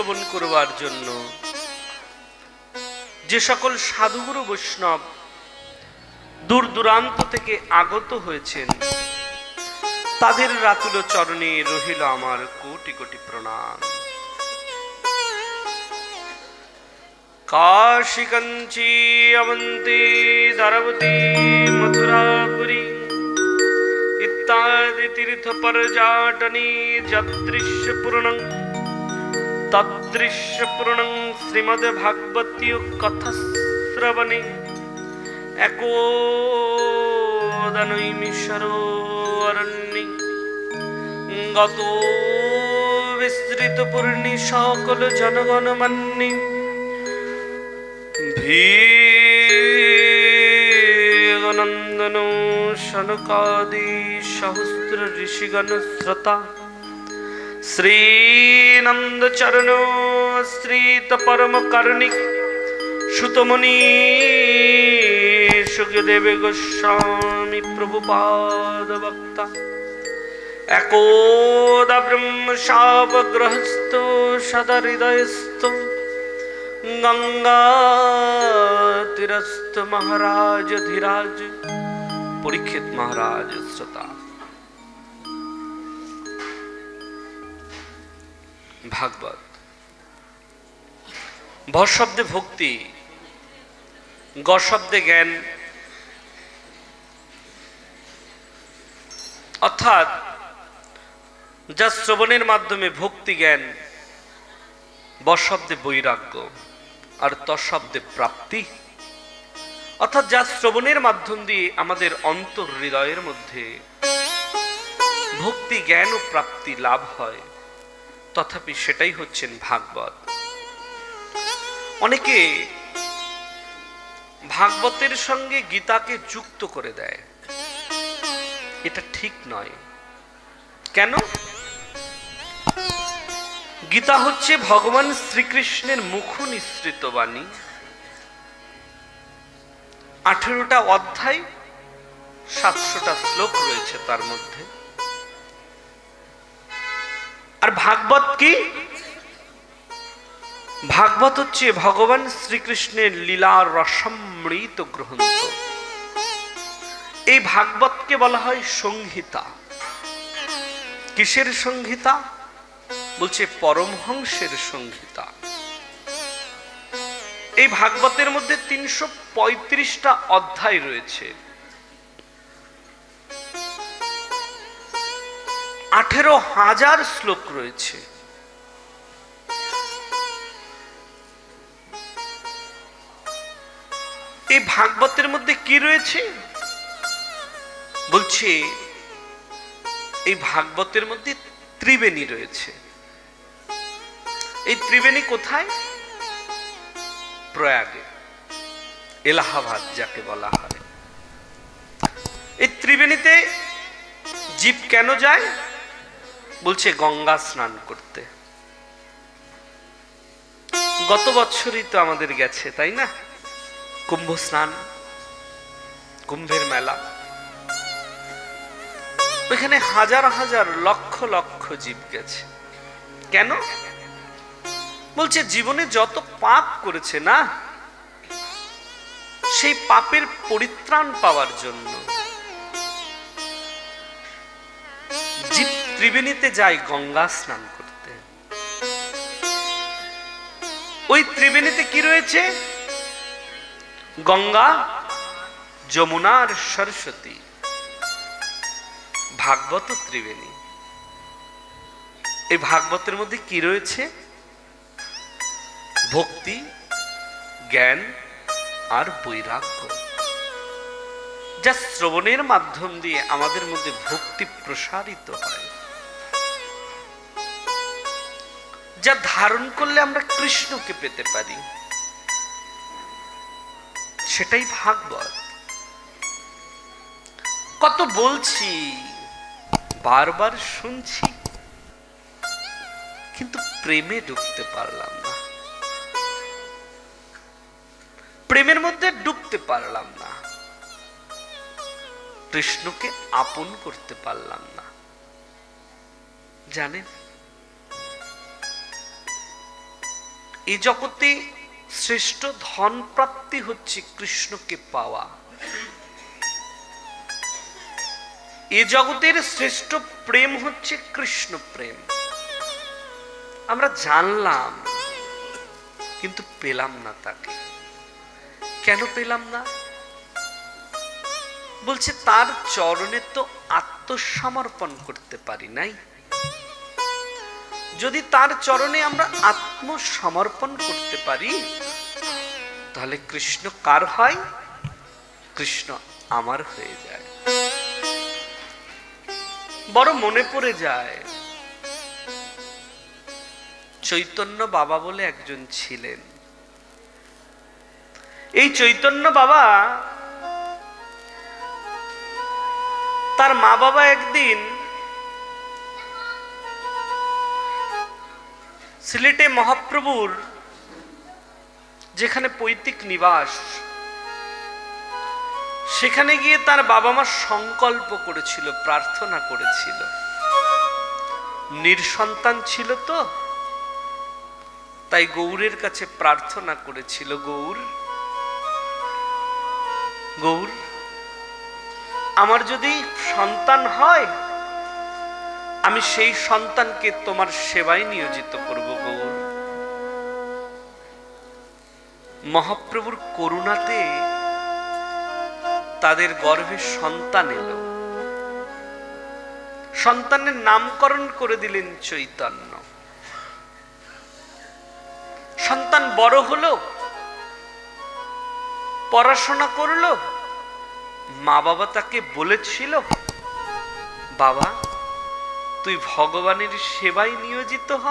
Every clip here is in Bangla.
শ্রবণ করবার জন্য যে সকল সাধুগুরু বৈষ্ণব দূর দূরান্ত থেকে আগত হয়েছেন, তাদের রাতুল চরণে রহিল আমার কোটি কোটি প্রণাম। কাশী কাঞ্চী অবন্তী দ্বারবতী মথুরাপুরী ইত্যাদি তীর্থ পর্যটনী যদৃশ্য পূর্ণং তদৃশ্য পূর্ণং শ্রীমদ্ ভাগবতী কথা শ্রবণে একোদনৈমিষরণ্যে গত বিস্তৃত পূর্ণি সকল জনগণ মান্যে ভীগনন্দন শনকাদি সহস্র ঋষিগণ শ্রোতা শ্রীনন্দ চরণ শ্রীত পরম কারণিক সুতমণি সুখদেব গোস্বামী প্রভুপাদ বক্তা একোদা ব্রহ্ম শাবগ্রহস্থ সদা হৃদয়স্থ গঙ্গা তীরস্থ মহারাজ ধীরাজ পরীক্ষিত মহারাজ শ্রোতা। ভাগবত ভ শব্দে ভক্তি, গ শব্দে জ্ঞান, অর্থাৎ যা শ্রবণের মাধ্যমে ভক্তি জ্ঞান, ব শব্দে বৈরাগ্য, আর ত শব্দে প্রাপ্তি, অর্থাৎ যা শ্রবণের মাধ্যম দিয়ে আমাদের অন্তর হৃদয়ের মধ্যে ভক্তি জ্ঞান ও প্রাপ্তি লাভ হয়, তথাপি সেটাই হচ্ছেন ভাগবত। অনেকে ভাগবতের সঙ্গে গীতাকে যুক্ত করে দেয়, এটা ঠিক নয়। কেন? গীতা হচ্ছে ভগবান শ্রীকৃষ্ণের মুখ নিঃসৃত বাণী, 18টা অধ্যায়, 700টা শ্লোক রয়েছে তার মধ্যে। আর ভাগবত কি? ভাগবত হচ্ছে ভগবান শ্রীকৃষ্ণের লীলার রসমৃত গ্রন্থ। এই ভাগবতকে বলা হয় সংহিতা। কিসের সংহিতা? বলছে পরমহংসের সংহিতা। এই ভাগবতের মধ্যে 335টা অধ্যায় রয়েছে, 18,000 শ্লোক রয়েছে। এই ভাগবতের মধ্যে কি রয়েছে? বলছে এই ভাগবতের মধ্যে ত্রিবেণী রয়েছে। এই ত্রিবেণী কোথায়? প্রয়াগে, এলাহাবাদ যাকে বলা হয়। এই ত্রিবেণীতে জীব কেন যায়? বলছে গঙ্গা স্নান করতে। গত বছরই তো আমাদের গেছে, তাই না? কুম্ভ স্নান, কুম্ভের মেলা। ওইখানে হাজার হাজার লক্ষ লক্ষ জীব গেছে। কেন? বলছে জীবনে যত পাপ করেছে না, সেই পাপের পরিত্রাণ পাওয়ার জন্য জীব ত্রিবেণীতে যায় গঙ্গা স্নান করতে। ওই ত্রিবেণীতে কি রয়েছে? গঙ্গা, যমুনা আর সরস্বতী। ভাগবত ত্রিবেণী। এই ভাগবতের মধ্যে কি রয়েছে? ভক্তি, জ্ঞান আর বৈরাগ্য, যা শ্রবণের মাধ্যম দিয়ে আমাদের মধ্যে ভক্তি প্রসারিত হয়, যা ধারণ করলে আমরা কৃষ্ণকে পেতে পারি, সেটাই ভাগবত। কত বলছি, বারবার শুনছি, কিন্তু প্রেমে ঢুকতে পারলাম না, প্রেমের মধ্যে ঢুকতে পারলাম না, কৃষ্ণকে আপন করতে পারলাম না। জানেন, এই জগতে শ্রেষ্ঠ ধন প্রাপ্তি হচ্ছে কৃষ্ণকে পাওয়া। এই জগতের শ্রেষ্ঠ প্রেম হচ্ছে কৃষ্ণ প্রেম। আমরা জানলাম কিন্তু পেলাম না তাকে। কেন পেলাম না? বলছে তার চরণে তো আত্মসমর্পণ করতে পারি নাই। যদি তার চরণে আমরা আত্মসমর্পণ করতে পারি তাহলে কৃষ্ণ কার হয়? কৃষ্ণ আমার হয়ে যায়। বড় মনে পড়ে যায়, চৈতন্য বাবা বলে একজন ছিলেন। এই চৈতন্য বাবা, তার মা বাবা একদিন সিলেটে মহাপ্রভুর যেখানে পৈতৃক নিবাস, সেখানে গিয়ে তার বাবা মা সংকল্প করেছিল, প্রার্থনা করেছিল। নিঃসন্তান ছিল তো, তাই গৌরের কাছে প্রার্থনা করেছিল, গৌর গৌর আমার যদি সন্তান হয় আমি সেই সন্তানকে তোমার সেবায় নিয়োজিত করব গৌর। মহাপ্রভুর করুণাতে তাদের গর্ভে সন্তান এলো। সন্তানের নামকরণ করে দিলেন চৈতন্য। সন্তান বড় হলো, পড়াশোনা করলো। মা বাবা তাকে বলেছিল, বাবা তুই ভগবানের সেবায় নিয়োজিত হ।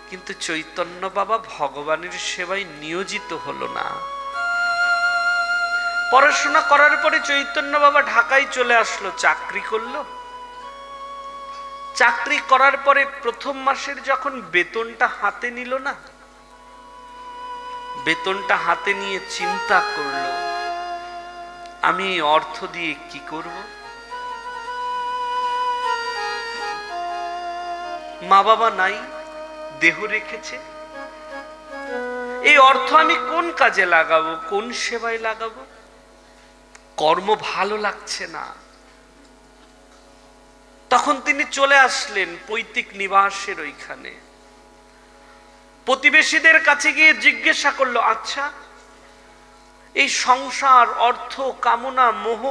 কিন্তু চৈতন্য বাবা ভগবানের সেবায় নিয়োজিত হলো না। পড়াশোনা করার পরে চৈতন্য বাবা ঢাকায় চলে আসলো, চাকরি করলো। চাকরি করার পরে প্রথম মাসের যখন বেতনটা হাতে নিল না, বেতনটা হাতে নিয়ে চিন্তা করলো, আমি এই অর্থ দিয়ে কি করব? মা বাবা নাই, দেহ রেখেছে। এই অর্থ আমি কোন কাজে লাগাবো, কোন সেবায় লাগাবো? কর্ম ভালো লাগছে না। তখন তিনি চলে আসলেন পৈতৃক নিবাসের ওইখানে। প্রতিবেশীদের কাছে গিয়ে জিজ্ঞাসা করলো, আচ্ছা এই সংসার, অর্থ কামনা, মোহ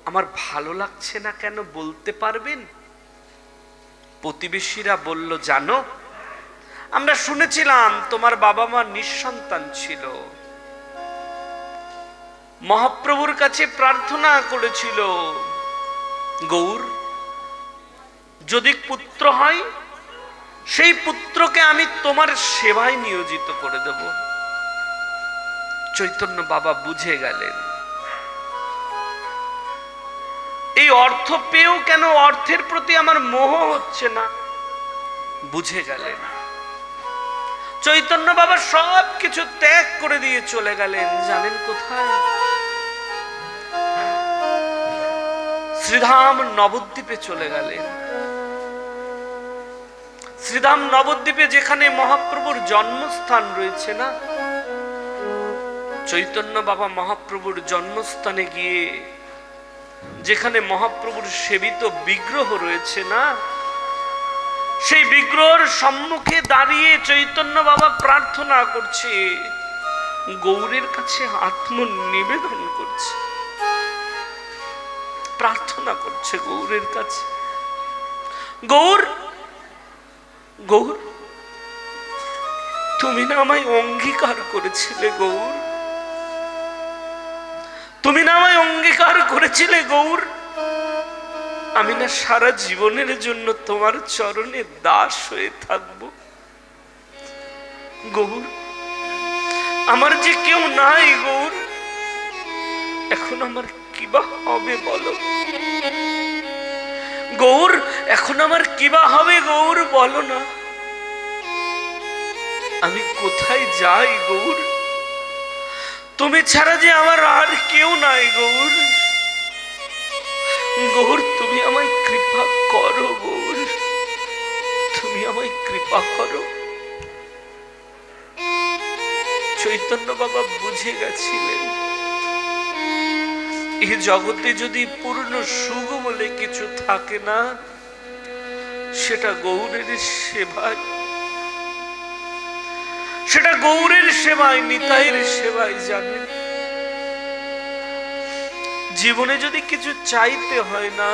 আমার ভালো লাগছে না কেন, বলতে পারবেন? প্রতিবেশীরা বলল, জানো আমরা শুনেছিলাম তোমার বাবা মা নিঃসন্তান ছিল, মহাপ্রভুর কাছে প্রার্থনা করেছিল, গৌর যদি পুত্র হয় সেই পুত্রকে আমি তোমার সেবায় নিয়োজিত করে দেব। চৈতন্য বাবা বুঝে গেলেন এই অর্থ পেয়েও কেন অর্থের প্রতি আমার মোহ হচ্ছে না। বুঝে গেলেন। চৈতন্য বাবা সব কিছু ত্যাগ করে দিয়ে চলে গেলেন, জানেন কোথায়? শ্রীধাম নবদ্বীপে চলে গেলেন। শ্রীধাম নবদ্বীপে যেখানে মহাপ্রভুর জন্মস্থান রয়েছে না, চৈতন্য বাবা মহাপ্রভুর জন্মস্থানে গিয়ে যেখানে মহাপ্রভুর সেবিত বিগ্রহ রয়েছে না, সেই বিগ্রহের সম্মুখে দাঁড়িয়ে চৈতন্য বাবা প্রার্থনা করছে, গৌরের কাছে আত্মনিবেদন করছে, প্রার্থনা করছে গৌরের কাছে, গৌর গৌর তুমি না আমায় অঙ্গীকার করেছিলে, গৌর তুমি না আমায় অঙ্গীকার করেছিলে, গৌর আমি না সারা জীবনের জন্য তোমার চরণে দাস হয়ে থাকব। গৌর আমার যে কেউ নাই, গৌর এখন আমার কিবা হবে বলো? গৌর এখন আমার কিবা হবে, গৌর বলো না। আমি কোথায় যাই গৌর? তুমি ছাড়া যে আমার আর কেউ নাই, গৌর গৌর তুমি আমায় কৃপা করো, গৌর তুমি আমায় কৃপা করো। চৈতন্য বাবা বুঝে গেছিলেন এই জগতে যদি পূর্ণ সুখ বলে কিছু থাকে না, সেটা গৌরের সেবায়, সেটা গৌরের সেবায়, নিতাইয়ের সেবায়। জানেন, জীবনে যদি কিছু চাইতে হয় না,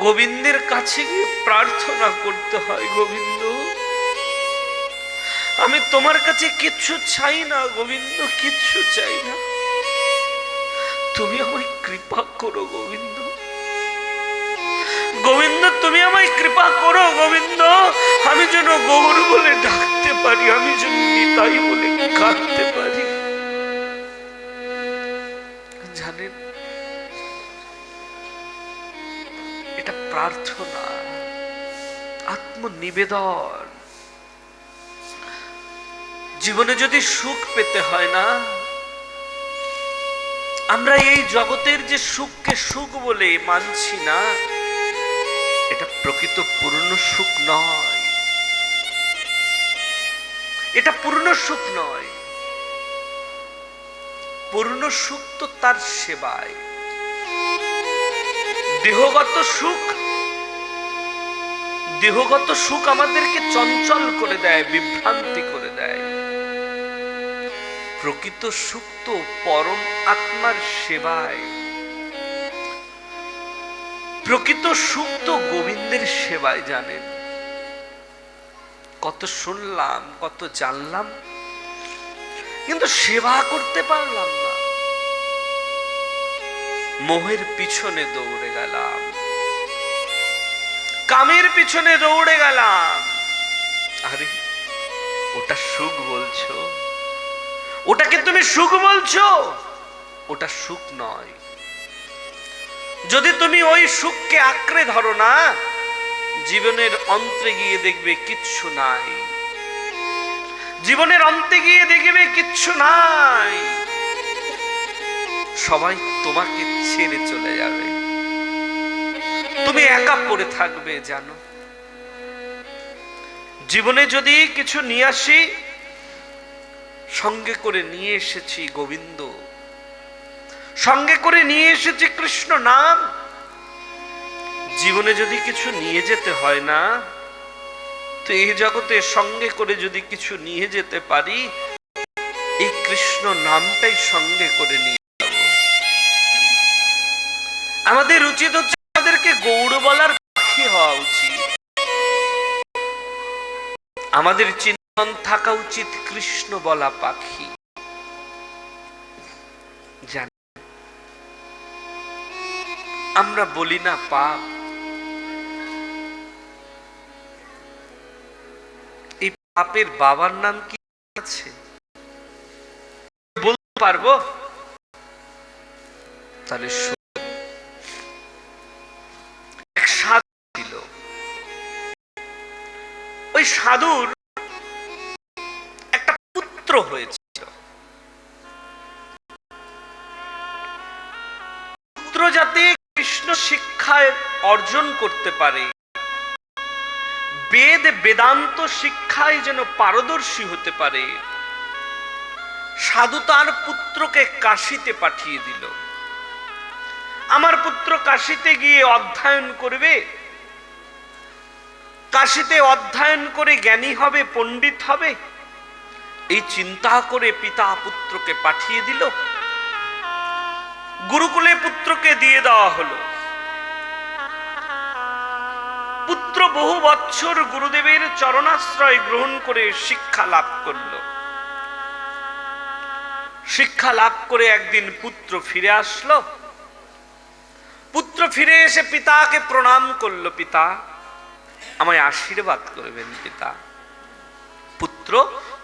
গোবিন্দের কাছে গিয়ে প্রার্থনা করতে হয়, গোবিন্দ আমি তোমার কাছে কিচ্ছু চাই না, গোবিন্দ কিচ্ছু চাই না, তুমি আমায় কৃপা করো গোবিন্দ, গোবিন্দ তুমি আমায় কৃপা করো গোবিন্দ, আমি যেন গৌর বলে ডাকতে পারি, আমি যেন নিতাই বলে কাঁদতে পারি। জানেন, এটা প্রার্থনা, আত্মনিবেদন। জীবনে যদি সুখ পেতে হয় না, আমরা এই জগতের যে সুখকে সুখ বলে মানছি না, এটা প্রকৃত পূর্ণ সুখ নয়, এটা পূর্ণ সুখ নয়। পূর্ণ সুখ তো তার সেবায়। দেহগত সুখ, দেহগত সুখ আমাদেরকে চঞ্চল করে দেয়, বিভ্রান্তি করে দেয়। প্রকৃত সুখ তো পরম আত্মার সেবায়, প্রকৃত সুখ তো গোবিন্দের সেবায়। জানেন, কত শুনলাম, কত জানলাম, কিন্তু সেবা করতে পারলাম না। মোহের পিছনে দৌড়ে গেলাম, কামের পিছনে দৌড়ে গেলাম। আরে ওটা সুখ বলছো, ওটাকে তুমি সুখ বলছো, ওটা সুখ নয়। যদি তুমি ওই সুখকে আঁকড়ে ধরো না, জীবনের অন্তে গিয়ে দেখবে কিচ্ছু নাই, জীবনের অন্তে গিয়ে দেখবে কিচ্ছু নাই, সবাই তোমাকে ছেড়ে চলে যাবে, তুমি একা পড়ে থাকবে। জানো, জীবনে যদি কিছু নিয়ে আসি, সঙ্গে করে নিয়ে এসেছি গোবিন্দ, সঙ্গে করে নিয়ে এসেছি কৃষ্ণ নাম। জীবনে যদি কিছু নিয়ে যেতে হয় না, তো এই জগতে সঙ্গে করে যদি কিছু নিয়ে যেতে পারি, এই কৃষ্ণ নামটাই সঙ্গে করে নিয়ে যাব। আমাদের উচিত হচ্ছে আমাদেরকে গৌর বলার পাখি হওয়া উচিত, আমাদের চিন্তন থাকা উচিত কৃষ্ণ বলা পাখি। জানি আমরা বলি না পাপ, এই পাপের বাবার নাম কি আছে বলতে পারবো? তাহলে এক সাধু ছিল, ওই সাধুর একটা পুত্র হয়েছিল। পুত্র যাতে কৃষ্ণ শিক্ষায় অর্জন করতে পারে, বেদ বেদান্ত শিক্ষায় যেন পারদর্শী হতে পারে, সাধু তার পুত্রকে কাশীতে পাঠিয়ে দিল। আমার পুত্র কাশীতে গিয়ে অধ্যয়ন করবে, কাশীতে অধ্যয়ন করে জ্ঞানী হবে, পণ্ডিত হবে, এই চিন্তা করে পিতা পুত্রকে পাঠিয়ে দিল। গুরুকুলে পুত্রকে দিয়ে দেওয়া হলো। পুত্র বহু বছর গুরুদেবের চরণাশ্রয় গ্রহণ করে শিক্ষা লাভ করল। শিক্ষা লাভ করে একদিন পুত্র ফিরে আসলো। পুত্র ফিরে এসে পিতাকে প্রণাম করলো, পিতা আমায় আশীর্বাদ করবেন পিতা। পুত্র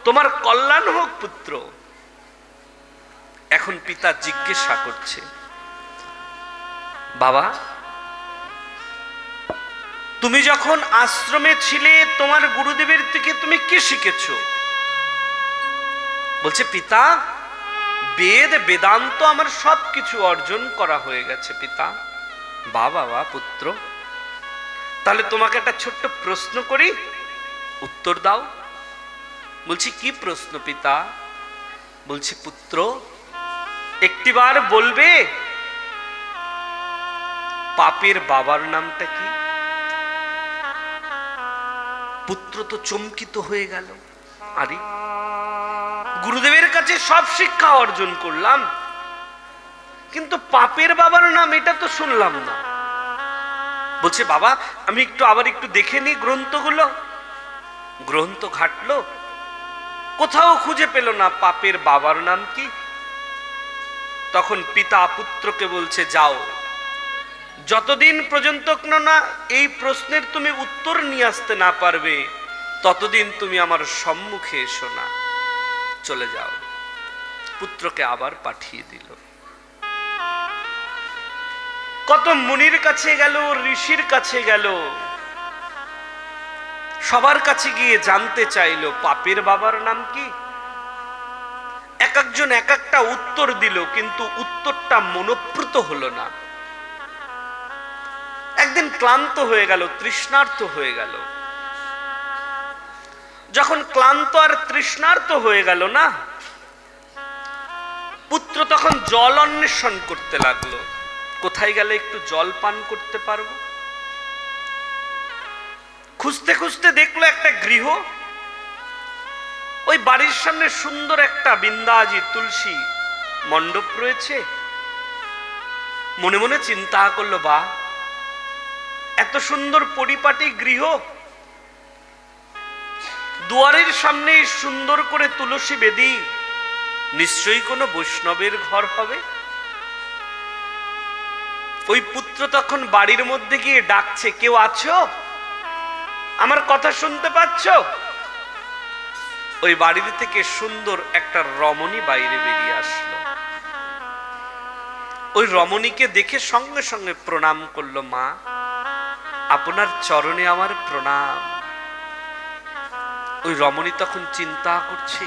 তোমার কল্যাণ হোক পুত্র। এখন পিতা জিজ্ঞাসা করছে, বাবা তুমি যখন আশ্রমে ছিলে তোমার গুরুদেবের থেকে তুমি কি শিখেছো? বলছে, পিতা বেদ বেদান্ত আমার সবকিছু অর্জন করা হয়ে গেছে পিতা। বাবা পুত্র, তাহলে তোমাকে একটা ছোট্ট প্রশ্ন করি, উত্তর দাও। বলছি কি প্রশ্ন পিতা? বলছি পুত্র, একটিবার বলবে পাপের বাবার নামটা কি? পুত্র তো চমকিত হয়ে গেল। আরে, গুরুদেবের কাছে সব শিক্ষা অর্জন করলাম, কিন্তু পাপের বাবার নাম এটা তো শুনলাম না। বলছে বাবা, আমি আবার একটু দেখে নি গ্রন্থগুলো। গ্রন্থ ঘাটলো, কোথাও খুঁজে পেল না পাপের বাবার নাম কি। তখন পিতা পুত্রকে বলছে, যাও, যতদিন পর্যন্ত না এই প্রশ্নের তুমি উত্তর নিয়ে আসতে না পারবে, ততদিন তুমি আমার সম্মুখে এসো না, চলে যাও। পুত্রকে আবার পাঠিয়ে দিল। কত মুনির কাছে গেল, ঋষির কাছে গেল, সবার কাছে গিয়ে জানতে চাইলো পাপের বাবার নাম কি। এক একজন এক একটা উত্তর দিল, কিন্তু উত্তরটা মনোপ্রত হলো না। একদিন ক্লান্ত হয়ে গেল, তৃষ্ণার্ত হয়ে গেল। যখন ক্লান্ত আর তৃষ্ণার্ত হয়ে গেল না, পুত্র তখন জল অন্বেষণ করতে লাগলো। কোথায় গেলে একটু জল পান করতে পারবো। খুঁজতে খুঁজতে দেখলো একটা গৃহ। ওই বাড়ির সামনে সুন্দর একটা বিন্দাজি তুলসী মণ্ডপ রয়েছে। মনে মনে চিন্তা করলো, বা এত সুন্দর পরিপাটি গৃহ, দুয়ারের সামনে সুন্দর করে তুলসী বেদি, নিশ্চয়ই কোনো বৈষ্ণবের ঘর হবে। ওই পুত্র তখন বাড়ির মধ্যে গিয়ে ডাকছে, কেউ আছো? আমার কথা শুনতে পাচ্ছ? ওই বাড়ির থেকে সুন্দর একটা রমণী বাইরে বেরিয়ে আসলো। ওই রমণীকে দেখে সঙ্গে সঙ্গে প্রণাম করলো, মা, আপনার চরণে আমার প্রণাম। ওই রমণী তখন চিন্তা করছে,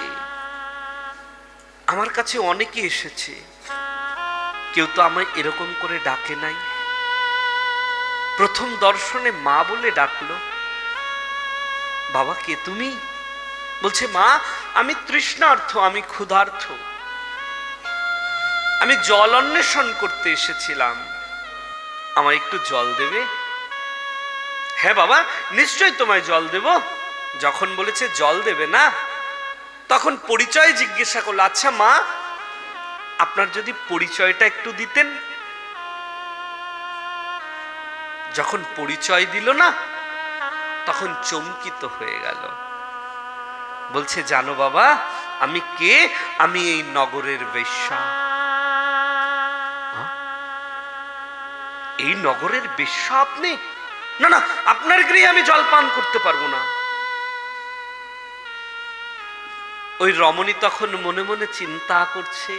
আমার কাছে অনেকে এসেছে, কেউ তো আমায় এরকম করে ডাকে নাই। প্রথম দর্শনে মা বলে ডাকলো। বাবা, কে তুমি? বলছে, মা, আমি তৃষ্ণার্থ, আমি ক্ষুধার্থ, আমি জল অন্বেষণ করতে এসেছিলাম, আমায় একটু জল দেবে? হ্যাঁ বাবা, নিশ্চয়ই তোমায় জল দেব। যখন বলেছে জল দেবে না, তখন পরিচয় জিজ্ঞাসা করলো। আচ্ছা মা, আপনার যদি পরিচয়টা একটু দিতেন। যখন পরিচয় দিল না, তখন চমকিত হয়ে গেল। বলছে, জানো বাবা আমি কে? আমি এই নগরের বেশ্যা। এই নগরের বেশ্যা আপনি? না না, আপনার গৃহে আমি জল পান করতে পারবো না। ওই রমণী তখন মনে মনে চিন্তা করছে,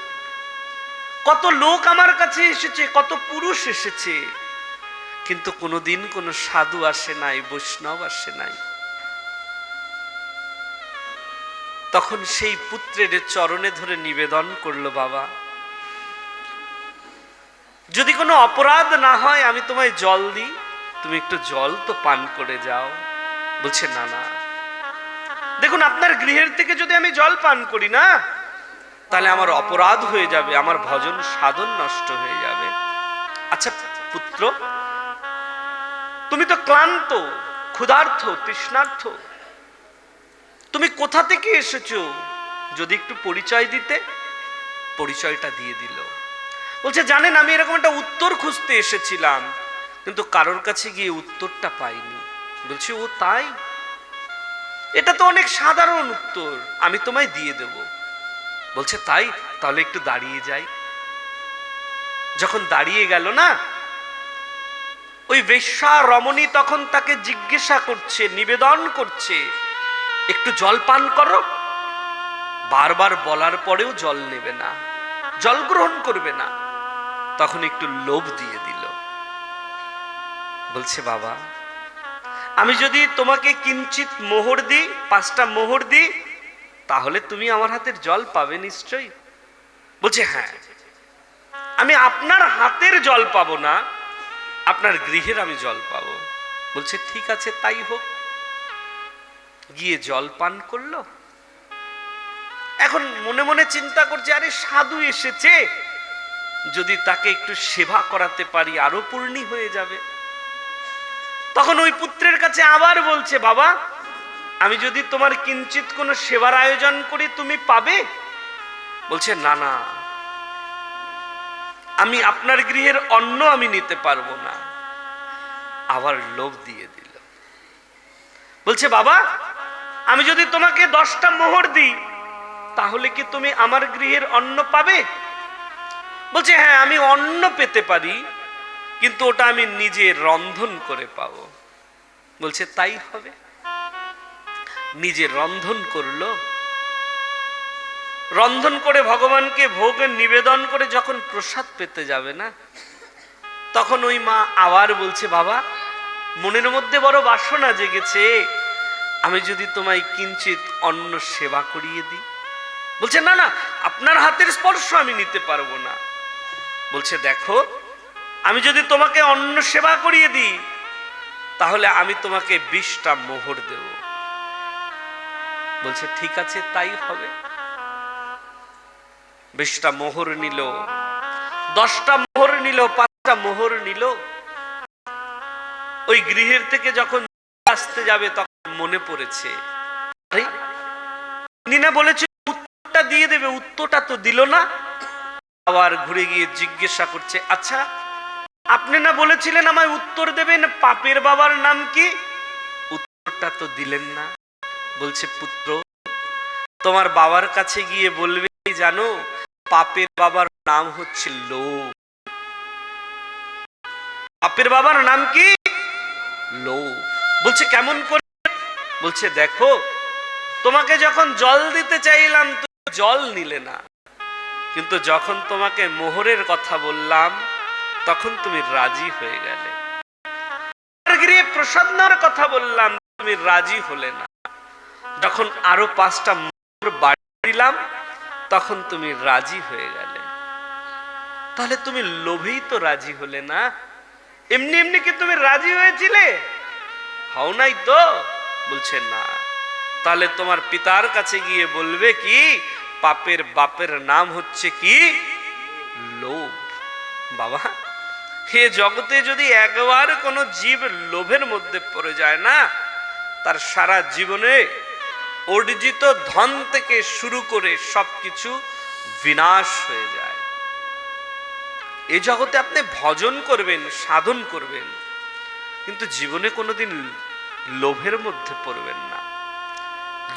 কত লোক আমার কাছে এসেছে, কত পুরুষ এসেছে, কিন্তু কোনোদিন কোনো সাধু আসে নাই, বৈষ্ণব আসে নাই। তখন সেই পুত্রের চরণে ধরে নিবেদন করলো, বাবা, যদি কোনো অপরাধ না হয় আমি তোমায় জল দিই, তুমি একটু জল তো পান করে যাও। বলছে, না না, দেখুন আপনার গৃহের থেকে যদি আমি জল পান করি না, তাহলে আমার অপরাধ হয়ে যাবে, আমার ভজন সাধন নষ্ট হয়ে যাবে। আচ্ছা পুত্র, তুমি তো ক্লান্ত, ক্ষুধার্থ, তৃষ্ণার্থ, তুমি কোথা থেকে এসেছো? যদি একটু পরিচয় দিতে। পরিচয়টা দিয়ে দিল। বলছে, জানেন আমি এরকম একটা উত্তর খুঁজতে এসেছিলাম, কিন্তু কারোর কাছে গিয়ে উত্তরটা পাইনি। বলছি, ও তাই? এটা তো অনেক সাধারণ উত্তর, আমি তোমায় দিয়ে দেব। বলছে, তাই? তাহলে একটু দাঁড়িয়ে যাই। যখন দাঁড়িয়ে গেল না, ওই বেশ্যা রমণী তখন তাকে জিজ্ঞাসা করছে, নিবেদন করছে, একটু জল পান করো। বারবার বলার পরেও জল নেবে না, জল গ্রহণ করবে না। তখন একটু লোভ দিয়ে দিল। বলছে, বাবা, আমি যদি তোমাকে কিঞ্চিত মোহর দিই, 5টা মোহর দিই, তাহলে তুমি আমার হাতের জল পাবে নিশ্চয়ই। বলছে, হ্যাঁ, আমি আপনার হাতের জল পাবো না, আপনার গৃহের আমি জল পাবো। বলছে, ঠিক আছে, তাই হোক। গিয়ে জল পান করলো। এখন মনে মনে চিন্তা করছে, আরে সাধু এসেছে, যদি তাকে একটু সেবা করাতে পারি আরো পূর্ণি হয়ে যাবে। তখন ওই পুত্রের কাছে আবার বলছে, বাবা আমি যদি তোমার কিঞ্চিত কোনো সেবার আয়োজন করি তুমি পাবে? বলছে না না, আমি আপনার গৃহের অন্ন আমি নিতে পারবো না। আবার লোভ দিয়ে দিল, বলছে বাবা আমি যদি তোমাকে 10টা মোহর দিই তাহলে কি তুমি আমার গৃহের অন্ন পাবে? বলছে হ্যাঁ আমি অন্ন পেতে পারি, কিন্তু ওটা আমি নিজে রন্ধন করে পাবো। বলছে তাই হবে। নিজে রন্ধন করলো, রন্ধন করে ভগবানকে ভোগ নিবেদন করে যখন প্রসাদ পেতে যাবে না, তখন ওই মা আবার বলছে বাবা মনের মধ্যে বড় বাসনা জেগেছে, আমি যদি তোমায় কিঞ্চিত অন্ন সেবা করিয়ে দিই। বলছে না না, আপনার হাতের স্পর্শ আমি নিতে পারবো না। বলছে দেখো আমি যদি তোমাকে অন্ন সেবা করিয়ে দিই তাহলে আমি তোমাকে 20টা মোহর দেব। বলছে ঠিক আছে তাই হবে। 20টা মোহর নিল, 10টা মোহর নিল, 5টা মোহর নিল। ওই গৃহের থেকে যখন আসতে যাবে তখন মনে পড়েছে, আরে উনি না বলেছে উত্তরটা দিয়ে দেবে, উত্তরটা তো দিল না। আবার ঘুরে গিয়ে জিজ্ঞাসা করছে, আচ্ছা আপনি না বলেছিলেন আমায় উত্তর দেবেন পাপের বাবার নাম কি? উত্তরটা তো দিলেন না। বলছে পুত্র তোমার বাবার কাছে গিয়ে বলবে জানো পাপের বাবার নাম হচ্ছে লোভ। পাপের বাবার নাম কি? লোভ। বলছে কেমন করে? বলছে দেখো তোমাকে যখন জল দিতে চাইলাম তুমি জল নিলে না, কিন্তু যখন তোমাকে মোহরের কথা বললাম তখন তুমি রাজি হয়ে গেলে। গৃহে প্রসাদ নেওয়ার কথা বললাম তুমি রাজি হলে না, যখন আরো 5টা মোহর বাড়িয়ে দিলাম তখন তুমি রাজি হয়ে গেলে। তাহলে তুমি লোভেই তো রাজি হলে না, এমনি এমনি কি তুমি রাজি হয়েছিলে? হও নাই তো। বলছে না। তাহলে তোমার পিতার কাছে গিয়ে বলবে কি পাপের বাপের নাম হচ্ছে কি? লোভ। বাবা হে জগতে যদি একবার কোনো জীব লোভের মধ্যে পড়ে যায় না, তার সারা জীবনে অর্জিত ধন থেকে শুরু করে সবকিছু বিনাশ হয়ে যায়। এই জগতে আপনি ভজন করবেন, সাধন করবেন, কিন্তু জীবনে কোনোদিন লোভের মধ্যে পড়বেন না।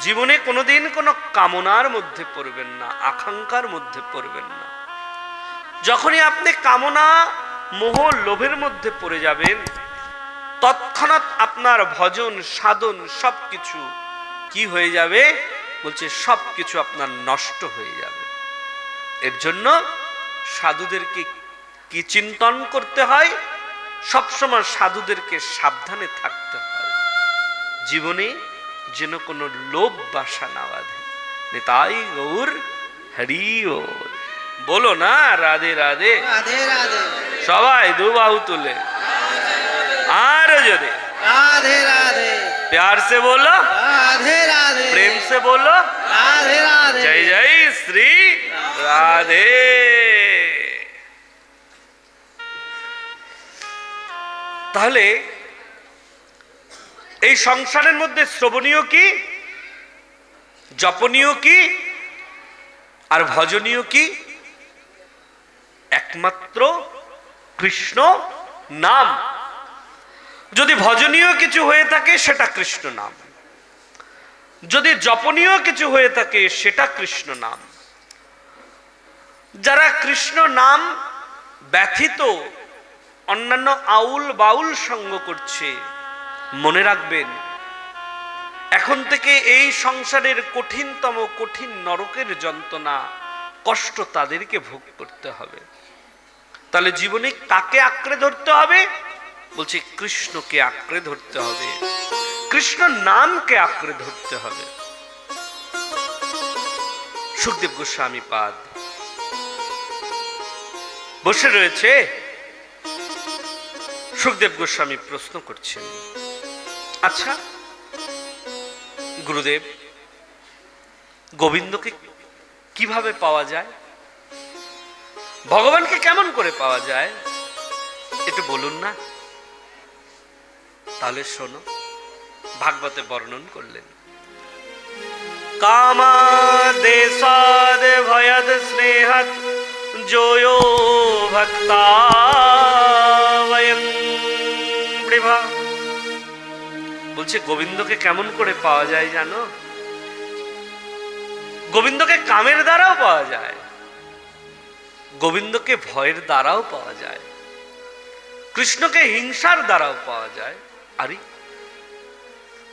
জীবনে কোনোদিন কোনো কামনার মধ্যে পড়বেন না, আকাঙ্ক্ষার মধ্যে পড়বেন না। যখনই আপনি কামনা মোহ লোভের মধ্যে পড়ে যাবেন তৎক্ষণাৎ আপনার ভজন সাধন সবকিছু কি হয়ে যাবে? বলছে সবকিছু আপনার নষ্ট হয়ে যাবে। এর জন্য সাধুদেরকে কি চিন্তন করতে হয়? সবসময় সাধুদেরকে সাবধানে থাকতে হয়, জীবনে যেন কোনো লোভ বাসা না বাঁধে। নিতাই গৌর হরি ওল। বলো না রাধে রাধে। সবাই দুবাহু তুলে আর জোরে राधे राधे। प्यार से बोलो राधे राधे। प्रेम से बोलो राधे राधे। जय जय श्री राधे। তাহলে এই সংসারের মধ্যে শ্রবণীয় কি, জপনীয় কি আর ভজনীয় কি? একমাত্র কৃষ্ণ নাম। যদি ভজনীয় কিছু হয়ে থাকে সেটা কৃষ্ণ নাম, যদি জপনীয় কিছু হয়ে থাকে সেটা কৃষ্ণ নাম। যারা কৃষ্ণ নাম ব্যথিত অন্যান্য আউল বাউল সঙ্গ করছে, মনে রাখবেন এখন থেকে এই সংসারের কঠিনতম কঠিন নরকের যন্ত্রণা কষ্ট তাদেরকে ভোগ করতে হবে। তাহলে জীবনে কাকে আঁকড়ে ধরতে হবে? বলছে কৃষ্ণকে আঁকড়ে ধরতে হবে, কৃষ্ণ নামকে আঁকড়ে ধরতে হবে। সুখদেব গোস্বামী পাদ বসে রয়েছে, সুখদেব গোস্বামী প্রশ্ন করছেন, আচ্ছা গুরুদেব, গোবিন্দকে কিভাবে পাওয়া যায়, ভগবানকে কেমন করে পাওয়া যায় একটু বলুন না। তাহলে শোনো, ভাগবতে বর্ণন করলেন, কামাদেশাদ ভয়দ স্নেহত জোয়ো ভক্তা বয়ং বৃভা। বলছে গোবিন্দকে কেমন করে পাওয়া যায় জানো? গোবিন্দকে কামের দ্বারাও পাওয়া যায়, গোবিন্দকে ভয়ের দ্বারাও পাওয়া যায়, কৃষ্ণকে হিংসার দ্বারাও পাওয়া যায়। আরে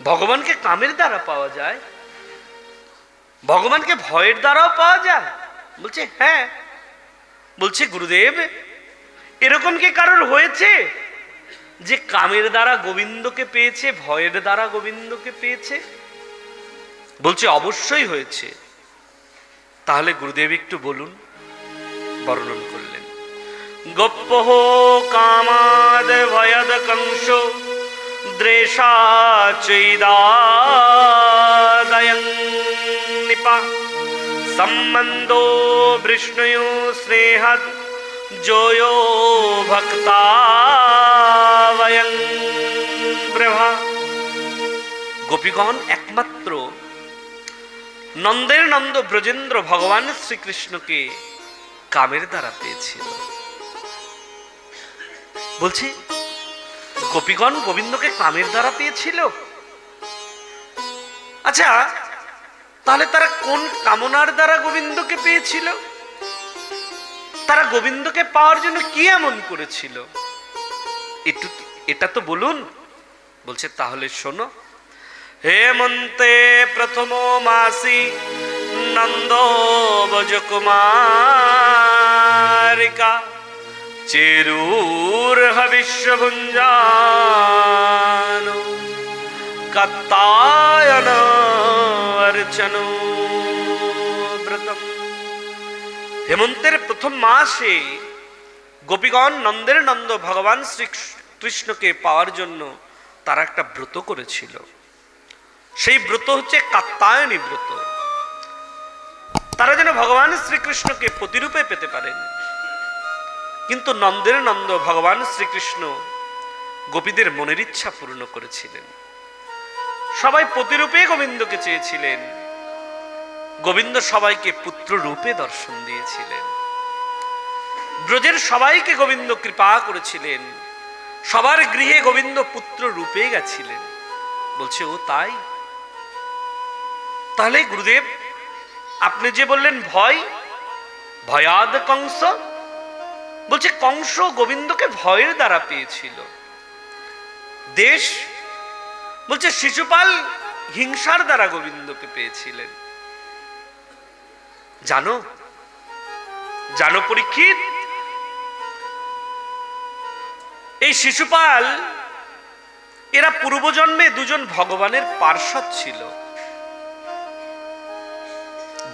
ভগবানকে কামের দ্বারা পাওয়া যায়, ভগবানকে ভয়ের দ্বারাও পাওয়া যায়? বলছে হ্যাঁ। বলছে গুরুদেব, এরকম কি কারোর হয়েছে যে কামের দ্বারা গোবিন্দকে পেয়েছে, ভয়ের দ্বারা গোবিন্দকে পেয়েছে? বলছে অবশ্যই হয়েছে। তাহলে গুরুদেব একটু বলুন। বর্ণন করলেন, গোপ্পহ কামাদ ভয়দ কংস দ্রেষাচৈদাদয়ং নিপা সম্বন্ধো বিষ্ণুয়ো স্নেহদ জোয়ো ভক্তা বয়ং ব্রভা। গোপীগণ একমাত্র নন্দের নন্দ ব্রজেন্দ্র ভগবান শ্রীকৃষ্ণকে কামের দ্বারা পেয়েছিল। বলছি গোপীগণ গোবিন্দকে কামের দ্বারা পেয়েছিল। আচ্ছা, তাহলে তারা কোন কামনার দ্বারা গোবিন্দকে পেয়েছিল? তারা গোবিন্দকে পাওয়ার জন্য কি এমন করেছিল একটু এটা তো বলুন। বলছে তাহলে শোনো, হেমন্তে প্রথম মাসি নন্দ বজ কুমারিকা চেরুর হবিষ্যভুঞ্জান কাত্তায়ন অর্চনো ব্রতম। হেমন্তের প্রথম মাসে গোপীগণ নন্দের নন্দ ভগবান শ্রীকৃষ্ণকে পাওয়ার জন্য তারা একটা ব্রত করেছিল। সেই ব্রত হচ্ছে কাত্তায়নী ব্রত। তারা যেন ভগবান শ্রীকৃষ্ণকে প্রতিরূপে পেতে পারেন। কিন্তু নন্দের নন্দ ভগবান শ্রীকৃষ্ণ গোপীদের মনের ইচ্ছা পূর্ণ করেছিলেন। সবাই প্রতিরূপে গোবিন্দকে চেয়েছিলেন, গোবিন্দ সবাইকে পুত্র রূপে দর্শন দিয়েছিলেন। ব্রজের সবাইকে গোবিন্দ কৃপা করেছিলেন, সবার গৃহে গোবিন্দ পুত্র রূপে গেছিলেন। বলছে ও তাই? তাহলে গুরুদেব আপনি যে বললেন ভয়, ভয়াদ কংস, বলছে কংস গোবিন্দকে ভয়ের দ্বারা পেয়েছিল। দেশ, বলছে শিশুপাল হিংসার দ্বারা গোবিন্দকে পেয়েছিলেন। জানো জানো পরীক্ষিত, এই শিশুপাল এরা পূর্বজন্মে দুজন ভগবানের পার্ষদ ছিল,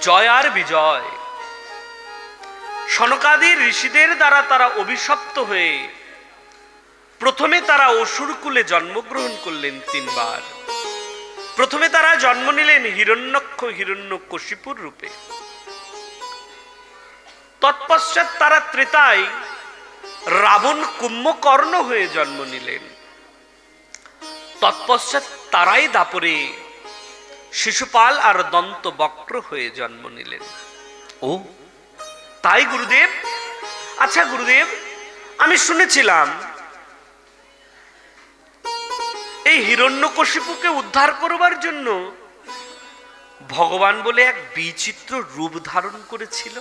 জয় আর বিজয়। সনকাদি ঋষিদের দ্বারা তারা অভিশপ্ত হয়ে প্রথমে তারা অসুর কুলে জন্মগ্রহণ করলেন 3 বার। প্রথমে তারা জন্ম নিলেন হিরণ্যক্ষ হিরণ্যকশিপুর রূপে। তৎপশ্চাৎ তারা ত্রেতায় রাবণ কুম্ভকর্ণ হয়ে জন্ম নিলেন। তৎপশ্চাৎ তারাই দাপরে শিশুপাল আর দন্ত বক্র হয়ে জন্ম নিলেন। ও তাই গুরুদেব? আচ্ছা গুরুদেব, আমি শুনেছিলাম এই হিরণ্যকশিপুকে উদ্ধার করবার জন্য ভগবান বলে এক বিচিত্র রূপ ধারণ করেছিল।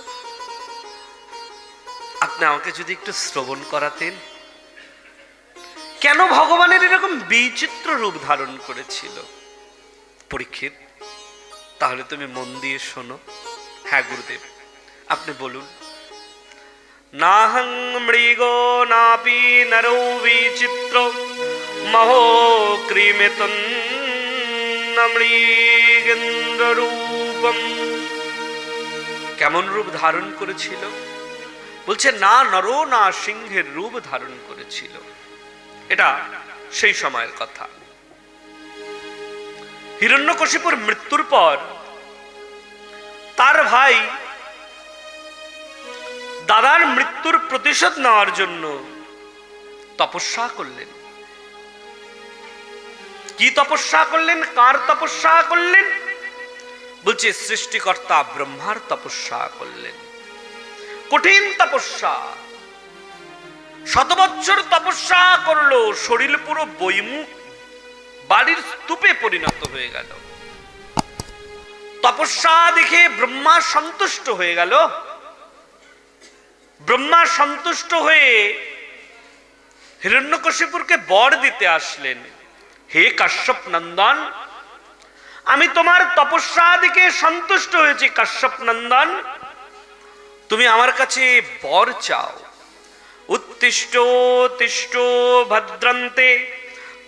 আপনি আমাকে যদি একটু শ্রবণ করাতেন, কেন ভগবানের এরকম বিচিত্র রূপ ধারণ করেছিল? পরীক্ষিত, তাহলে তুমি মন দিয়ে শোনো। হ্যাঁ গুরুদেব, আপনি বলুন। নাহং মৃগো নাপি নরো বিচিত্র মহো ক্রিমেতন মৃগেন্দ্র রূপম। কেমন রূপ ধারণ করেছিল? বলছে না নর না সিংহের রূপ ধারণ করেছিল। এটা সেই সময়ের কথা। হিরণ্যকশিপুর মৃত্যুর পর তার ভাই দাদার মৃত্যুর প্রতিশোধ নেওয়ার জন্য তপস্যা করলেন। কি তপস্যা করলেন? কার তপস্যা করলেন? বলছে সৃষ্টিকর্তা ব্রহ্মার তপস্যা করলেন। কঠিন তপস্যা, 100 বছর তপস্যা করলো, শরীর পুরো বইমুখ বাড়ির স্তূপে পরিণত হয়ে গেল। তপস্যা দেখে ব্রহ্মা সন্তুষ্ট হয়ে গেল। ব্রহ্মা সন্তুষ্ট হয়ে হিরণ্যকশিপুরকে বর দিতে আসলেন। হে কাশ্যপ নন্দন, আমি তোমার তপস্যা দেখে সন্তুষ্ট হয়েছি। কাশ্যপ নন্দন, তুমি আমার কাছে বর চাও। উত্তিষ্ঠ তিষ্ঠ ভদ্রন্তে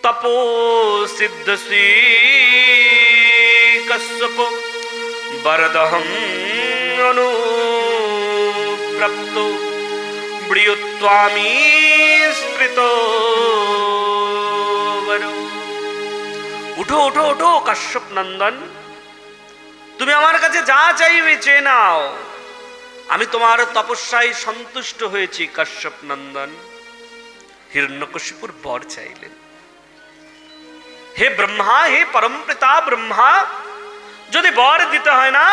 তপো সিদ্ধসি কশ্যপ বরদহং অনুপ্রাপ্ত ব্রিয়ত্বামি স্মৃত। উঠো উঠো উঠো কাশ্যপ নন্দন, তুমি আমার কাছে যা চাইবে চেয়ে নাও। আমি তোমার তপস্যায় সন্তুষ্ট হয়েছি কাশ্যপ নন্দন। হিরণ্যকশিপুর বর চাইলেন। হে ব্রহ্মা, হে পরমপিতা ব্রহ্মা, যদি বর দিতে হয় না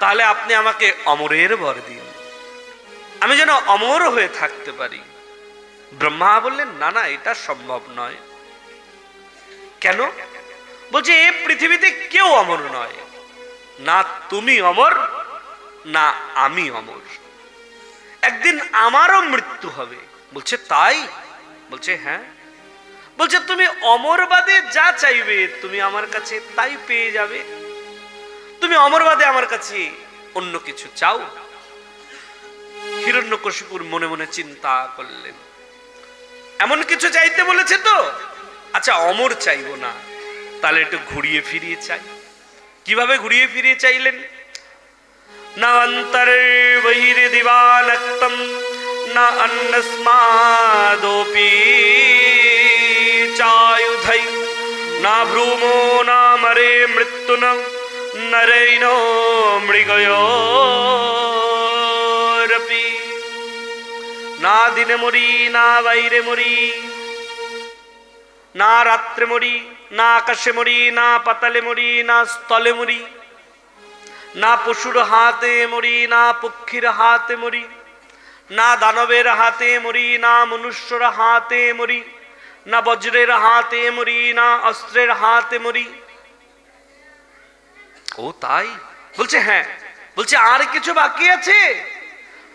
তাহলে আপনি আমাকে অমরের বর দিন, আমি যেন অমর হয়ে থাকতে পারি। ব্রহ্মা বললেন না না, এটা সম্ভব নয়। কেন? বলছে এই পৃথিবীতে কেউ অমর নয়, না তুমি অমর না আমি অমর। একদিন আমারও মৃত্যু হবে। বলছে তাই? বলছে হ্যাঁ। বলছে তুমি অমরবাদে যা চাইবে তুমি আমার কাছে তাই পেয়ে যাবে। তুমি অমরবাদে আমার কাছে অন্য কিছু চাও? হিরণ্যকশিপুর মনে মনে চিন্তা করলেন, এমন কিছু চাইতে বলেছে তো, আচ্ছা অমর চাইবো না, তাহলে একটু ঘুরিয়ে ফিরিয়ে চাই। কিভাবে ঘুরিয়ে ফিরিয়ে চাইলেন? না অন্তরে বহিরে দিবানক্তম না অন্নস্মাদোপি চায়ুধৈ না ভ্রূমো না মরে মৃত্যুন নরৈনো মৃগয়োরপি। না দিনে মরি, না বাইরে মরি, না রাত্রে মরি, না আকাশে মরি, না পাতালে মরি, না স্থলে মরি, না পশুর হাতে মরি, না পক্ষীর হাতে মরি, না দানবের হাতে মরি, না মনুষ্যর হাতে মরি, না বজ্রের হাতে মরি, না অস্ত্রের হাতে মরি। ও তাই? বলছে হ্যাঁ। বলছে আর কিছু বাকি আছে?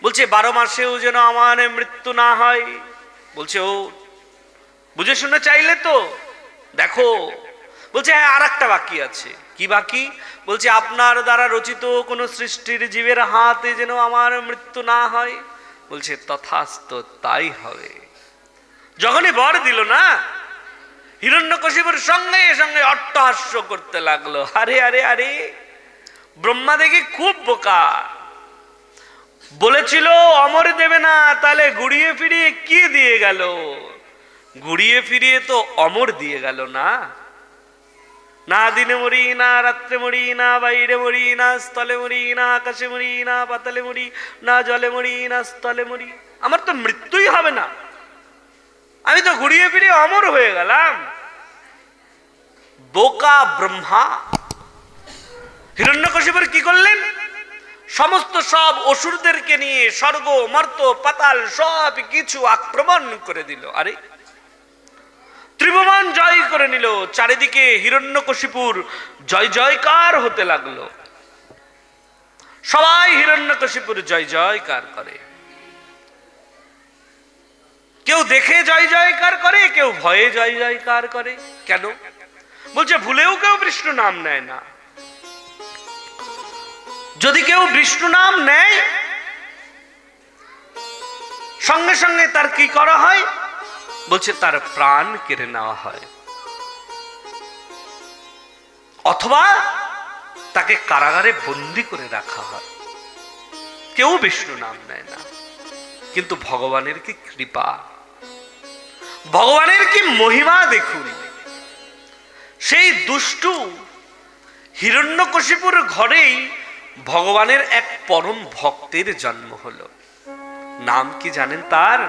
বলছে 12 মাসেও যেন আমার মৃত্যু না হয়। বলছে ও বুঝে শুনে চাইলে তো, দেখো। বলছে হ্যাঁ আর একটা বাকি আছে। কি বাকি? বলছে আপনার দ্বারা রচিত কোন সৃষ্টির জীবের হাতে যেন আমার মৃত্যু না হয়। বলছে তথাস্তু, তাই হবে। যখনই বর দিল না, হিরণ্যকশিপুর সঙ্গে সঙ্গে অট্টহাস্য করতে লাগলো। আরে আরে আরে, ব্রহ্মা দেখি খুব বোকা। বলেছিল অমর দেবে না, তাহলে ঘুরিয়ে ফিরিয়ে কি দিয়ে গেল? ঘুরিয়ে ফিরিয়ে তো অমর দিয়ে গেল না। না দিনে মরি, না রাত্রে মরি, না বাইরে মরি, না স্থলে মরি, না আকাশে মরি, না পাতালে মরি, না জলে মরি, না স্থলে মরি। আমার তো মৃত্যুই হবে না, আমি তো ঘুরিয়ে ফিরিয়ে অমর হয়ে গেলাম। বোকা ব্রহ্মা। হিরণ্যকশিপুর কি করলেন? সমস্ত সব অসুরদেরকে নিয়ে স্বর্গ মর্ত পাতাল সব কিছু আক্রমণ করে দিল। আরে ত্রিভুবন জয় করে নিল। চারিদিকে হিরণ্যকশিপুর জয় জয়কার হতে লাগলো। সবাই হিরণ্যকশিপুর জয় জয়কার করে। কেউ দেখে জয় জয়কার করে, কেউ ভয়ে জয় জয়কার করে। কেন? বলছে ভুলেও কেউ বিষ্ণু নাম নেয় না। যদি কেউ বিষ্ণু নাম নেয়, সঙ্গে সঙ্গে তার কি করা হয়? বলছে তার প্রাণ কেড়ে নেওয়া হয়, অথবা তাকে কারাগারে বন্দী করে রাখা হয়। কেউ বিষ্ণু নাম নেয় না। কিন্তু ভগবানের কি কৃপা, ভগবানের কি মহিমা দেখুন। সেই দুষ্টু হিরণ্যকশিপুর ঘরেই ভগবানের এক পরম ভক্তের জন্ম হলো। নাম কি জানেন তার?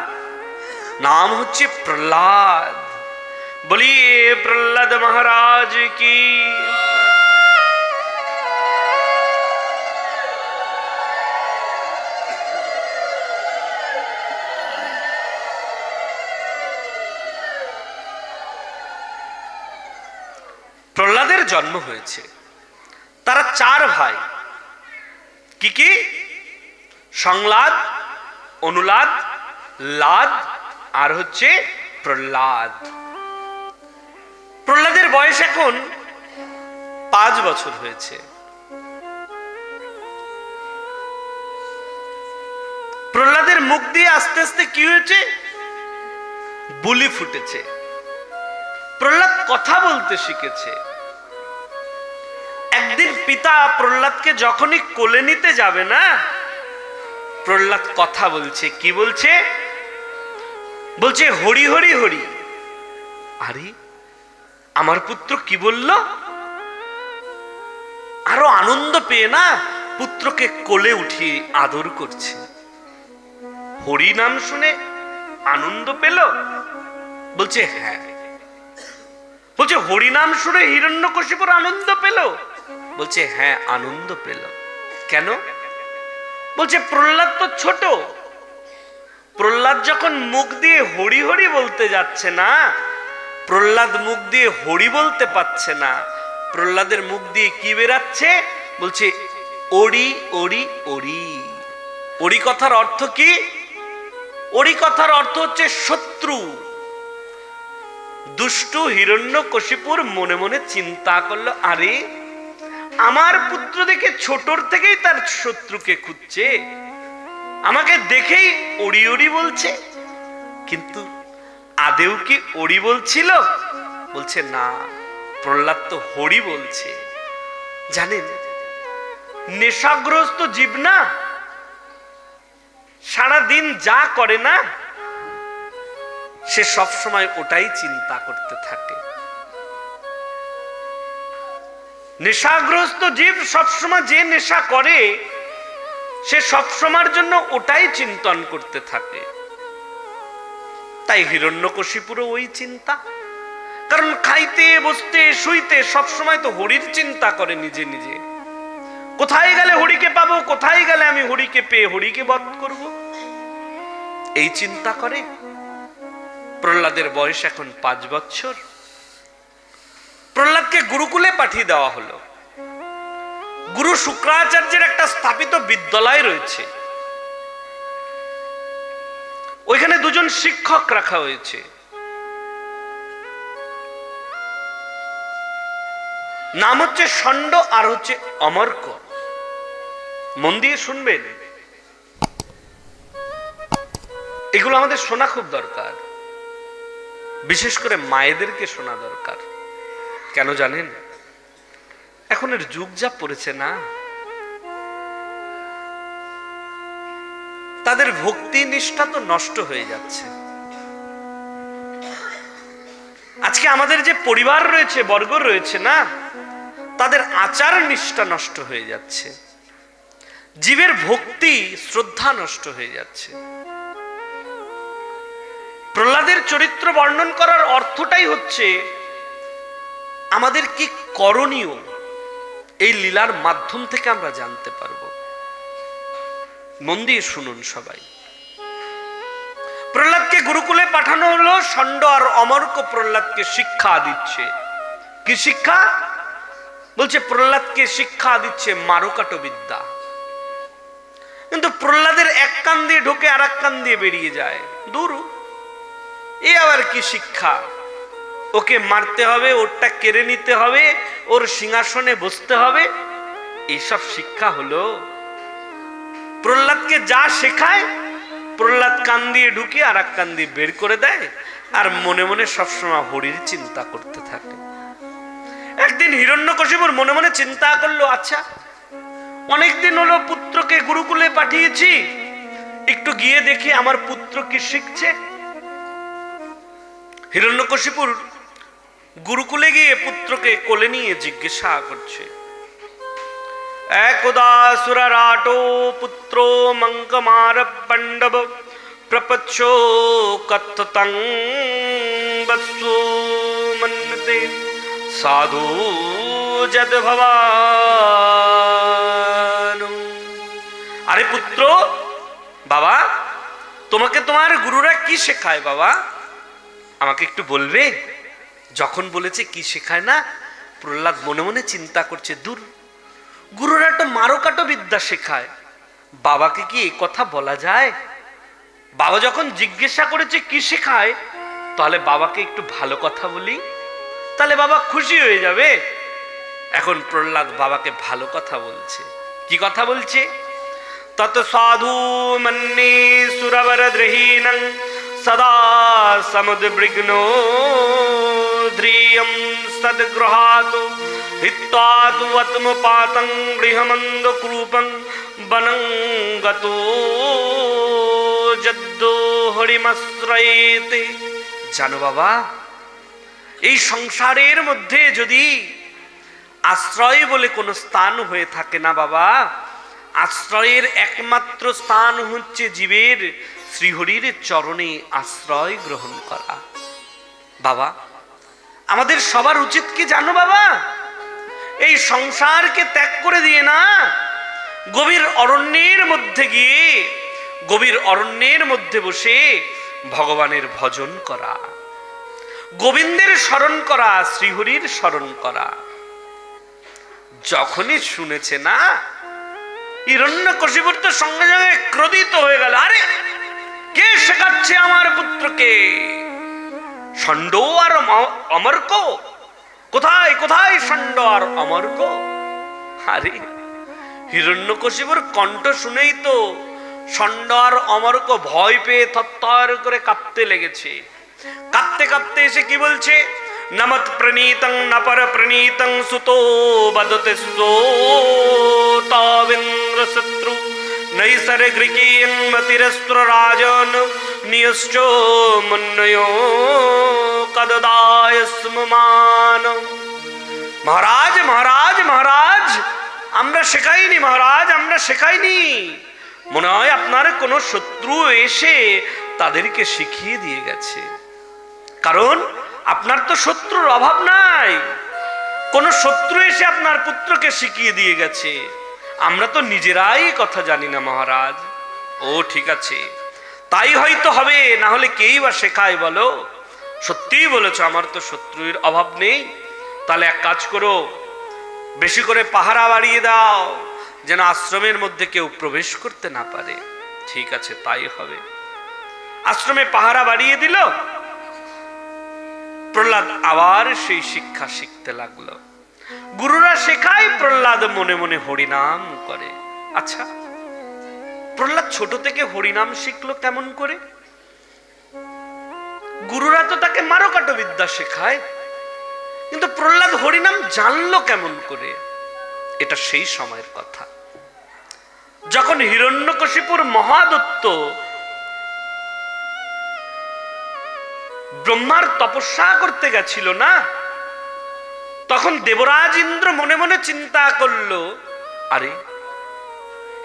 নাম হচ্ছে প্রহ্লাদ। বলিয়ে প্রহ্লাদ মহারাজ কি। প্রহ্লাদের জন্ম হয়েছে। তারা 4 ভাই। কি কি? সংলাদ, অনুলাদ, লাদ আর হচ্ছে প্রহ্লাদ। প্রহ্লাদের বয়স এখন 5 বছর হয়েছে। প্রহ্লাদের মুখ দিয়ে আস্তে আস্তে কি হয়েছে? বুলি ফুটেছে। প্রহ্লাদ কথা বলতে শিখেছে। একদিন পিতা প্রহ্লাদকে যখনই কোলে নিতে যাবে না, প্রহ্লাদ কথা বলছে। কি বলছে? বলছে হরি হরি হরি। আরে আমার পুত্র কি বলল? আরো আনন্দ পেয়ে না পুত্রকে কোলে উঠিয়ে আদর করছে। হরি নাম শুনে আনন্দ পেল? বলছে হ্যাঁ। বলছে হরি নাম শুনে হিরণ্যকশিপুর আনন্দ পেল? বলছে হ্যাঁ, আনন্দ পেল। কেন? বলছে প্রহ্লাদ তো ছোট। প্রহ্লাদ যখন মুখ দিয়ে হরি হরি বলতে যাচ্ছে না, প্রহ্লাদ মুখ দিয়ে হরি বলতে পারছে না। প্রহ্লাদের মুখ দিয়ে কি বেরাচ্ছে? বলছে ওরি ওরি ওরি। ওরি কথার অর্থ কি? ওরি কথার অর্থ হচ্ছে শত্রু। দুষ্টু হিরণ্যকশিপুর মনে মনে চিন্তা করলো, আরে আমার পুত্র দেখে ছোটর থেকেই তার শত্রুকে খুঁজছে, আমাকে দেখেই ওরি ওরি বলছে। কিন্তু আদেও কি ওরি বলছিল? বলছে না, প্রহ্লাদ তো হরি বলছে। জানেন, নেশাগ্রস্ত জীব না, সারা দিন যা করে না, সে সব সময় ওটাই চিন্তা করতে থাকে। নেশাগ্রস্ত জীব সবসময় যে নেশা করে, সে সবসময়ের জন্য ওটাই চিন্তন করতে থাকে। তাই হিরণ্যকশিপুরও ওই চিন্তা। কারণ খাইতে বসতে শুইতে সবসময় তো হরির চিন্তা করে নিজে নিজে। কোথায় গেলে হরিকে পাবো, কোথায় গেলে আমি হরিকে পেয়ে হরিকে বধ করব, এই চিন্তা করে। প্রহ্লাদের বয়স এখন 5 বছর। প্রহ্লাদকে গুরুকুলে পাঠিয়ে দেওয়া হলো। গুরু শুক্রাচার্যের একটা স্থাপিত বিদ্যালয় রয়েছে, ওইখানে 2 জন শিক্ষক রাখা হয়েছে। নাম হচ্ছে ষণ্ড আর হচ্ছে অমর্ক। মন দিয়ে শুনবেন, এগুলো আমাদের শোনা খুব দরকার। বিশেষ করে মায়েদেরকে শোনা দরকার। কেন জানেন? এখনের যুগ যা পড়েছে না, তাদের ভক্তি নিষ্ঠা তো নষ্ট হয়ে যাচ্ছে। আজকে আমাদের যে পরিবার রয়েছে, বর্গ রয়েছে না, তাদের আচার নিষ্ঠা নষ্ট হয়ে যাচ্ছে। জীবের ভক্তি শ্রদ্ধা নষ্ট হয়ে যাচ্ছে। প্রহ্লাদের চরিত্র বর্ণন করার অর্থটাই হচ্ছে আমাদের কি করণীয়, এই লীলার মাধ্যম থেকে আমরা জানতে পারবো। মন দিয়ে শুনুন সবাই। প্রহ্লাদকে গুরুকুলে পাঠানো হলো। ষণ্ড আর অমর্ক প্রহ্লাদকে শিক্ষা দিচ্ছে। কি শিক্ষা? বলছে প্রহ্লাদকে শিক্ষা দিচ্ছে মারুকাটো বিদ্যা। কিন্তু প্রহ্লাদের এক কান দিয়ে ঢোকে আর এক কান দিয়ে বেরিয়ে যায়। দূর, এ আবার কি শিক্ষা? ওকে মারতে হবে, ওরটা কেড়ে নিতে হবে, ওর সিংহাসনে বসতে হবে, এইসব শিক্ষা হলো? প্রহ্লাদকে যা শেখায়, প্রহ্লাদ কান দিয়ে ঢুকে আর এক কান দিয়ে বের করে দেয়, আর মনে মনে সবসময় হরির চিন্তা করতে থাকে। একদিন হিরণ্যকশিপুর মনে মনে চিন্তা করলো, আচ্ছা অনেকদিন হলো পুত্রকে গুরুকুলে পাঠিয়েছি, একটু গিয়ে দেখি আমার পুত্র কি শিখছে। হিরণ্যকশিপুর গুরুকুলে গিয়ে পুত্রকে কোলে নিয়ে জিজ্ঞাসা করছে, একদাসুরাটো পুত্র মঙ্কমার পণ্ডব প্রপচ্ছো কথতং বৎসো মন্যতে সাধু যদ ভবান। আরে পুত্র, বাবা তোমাকে তোমার গুরুরা কি শেখায় বাবা, আমাকে একটু বলবে? যখন বলেছে কি শেখায় না, প্রহ্লাদ মনে মনে চিন্তা করছে, দূর, গুরুরা তো মারকাটো বিদ্যা শেখায়, বাবাকে কি এই কথা বলা যায়? বাবা যখন জিজ্ঞাসা করেছে কি শেখায়, তাহলে বাবাকে একটু ভালো কথা বলি, তাহলে বাবা খুশি হয়ে যাবে। এখন প্রহ্লাদ বাবাকে ভালো কথা বলছে। কি কথা বলছে? তত সাধু মন্যে সুরবর দ্রহীনং সদা সমুদ্বিগ্নো ধ্রিয়ম সদ্গৃহাত হিত্বাতু আত্মপাতং গৃহমন্দ ক্রূপং বনং গতো যদ্দো হরিমাশ্রয়েতে। জানো বাবা, এই সংসারের মধ্যে যদি আশ্রয় বলে কোনো স্থান হয়ে থাকে না বাবা, আশ্রয়ের একমাত্র স্থান হচ্ছে জীবের শ্রীহরির চরণে আশ্রয় গ্রহণ করা। বাবা আমাদের সবার উচিত কি জানো বাবা, এই সংসারকে ত্যাগ করে দিয়ে না গভীর অরণ্যের মধ্যে গিয়ে, গভীর অরণ্যের মধ্যে বসে ভগবানের ভজন করা, গোবিন্দের স্মরণ করা, শ্রীহরির স্মরণ করা। যখনই শুনেছে না, হিরণ্যকশিপুর তো সঙ্গে সঙ্গে ক্রোধিত হয়ে গেল। আরে কে শেখাচ্ছে আমার পুত্রকে? ষণ্ড আর অমর্ক? কোথায় কোথায় ষণ্ড আর অমর্ক? আরে হিরণ্যকশিপুর কণ্ঠ শুনেই তো ষণ্ড আর অমর্ক ভয় পেয়ে থরথর করে কাঁপতে লেগেছে। কাঁপতে কাঁপতে এসে কি বলছে? নমৎ প্রণীতং নপর প্রণীতং সুতো বদতে সোতাবেন্দ্র শত্রু নৈসর্গিকীয়ং মতিরস্ত্র রাজন নিয়শ্চ মন্নয়ো কদদায় স্মমান। মহারাজ মহারাজ মহারাজ, আমরা শেখাইনি মহারাজ, আমরা শেখাইনি। মনে হয় আপনার কোনো শত্রু এসে তাদেরকে শিখিয়ে দিয়ে গেছে, কারণ আপনার তো শত্রুর অভাব নাই। কোন শত্রু এসে আপনার পুত্রকে শিখিয়ে দিয়ে গেছে, আমরা তো নিজেরাই কথা জানি না মহারাজ। ও ঠিক আছে, তাই হয়তো হবে, না হলে কেই বা শেখায় বলো? সত্যিই বলেছ, আমার তো শত্রুর অভাব নেই। তাহলে এক কাজ করো, বেশি করে পাহারা বাড়িয়ে দাও, যেন আশ্রমের মধ্যে কেউ প্রবেশ করতে না পারে। ঠিক আছে, তাই হবে। আশ্রমে পাহারা বাড়িয়ে দিল। প্রহ্লাদ আবার সেই শিক্ষা শিখতে লাগলো। গুরুরা শেখায়, প্রহ্লাদ মনে মনে হরিনাম করে। আচ্ছা, প্রহ্লাদ ছোট থেকে হরিনাম শিখলো কেমন করে? গুরুরা তো তাকে মারকাটো বিদ্যা শেখায়, কিন্তু প্রহ্লাদ হরিনাম জানলো কেমন করে? এটা সেই সময়ের কথা যখন হিরণ্যকশিপুর মহাদত্ত ব্রহ্মার তপস্যা করতে গেছিল না, তখন দেবরাজ ইন্দ্র মনে মনে চিন্তা করলো, আরে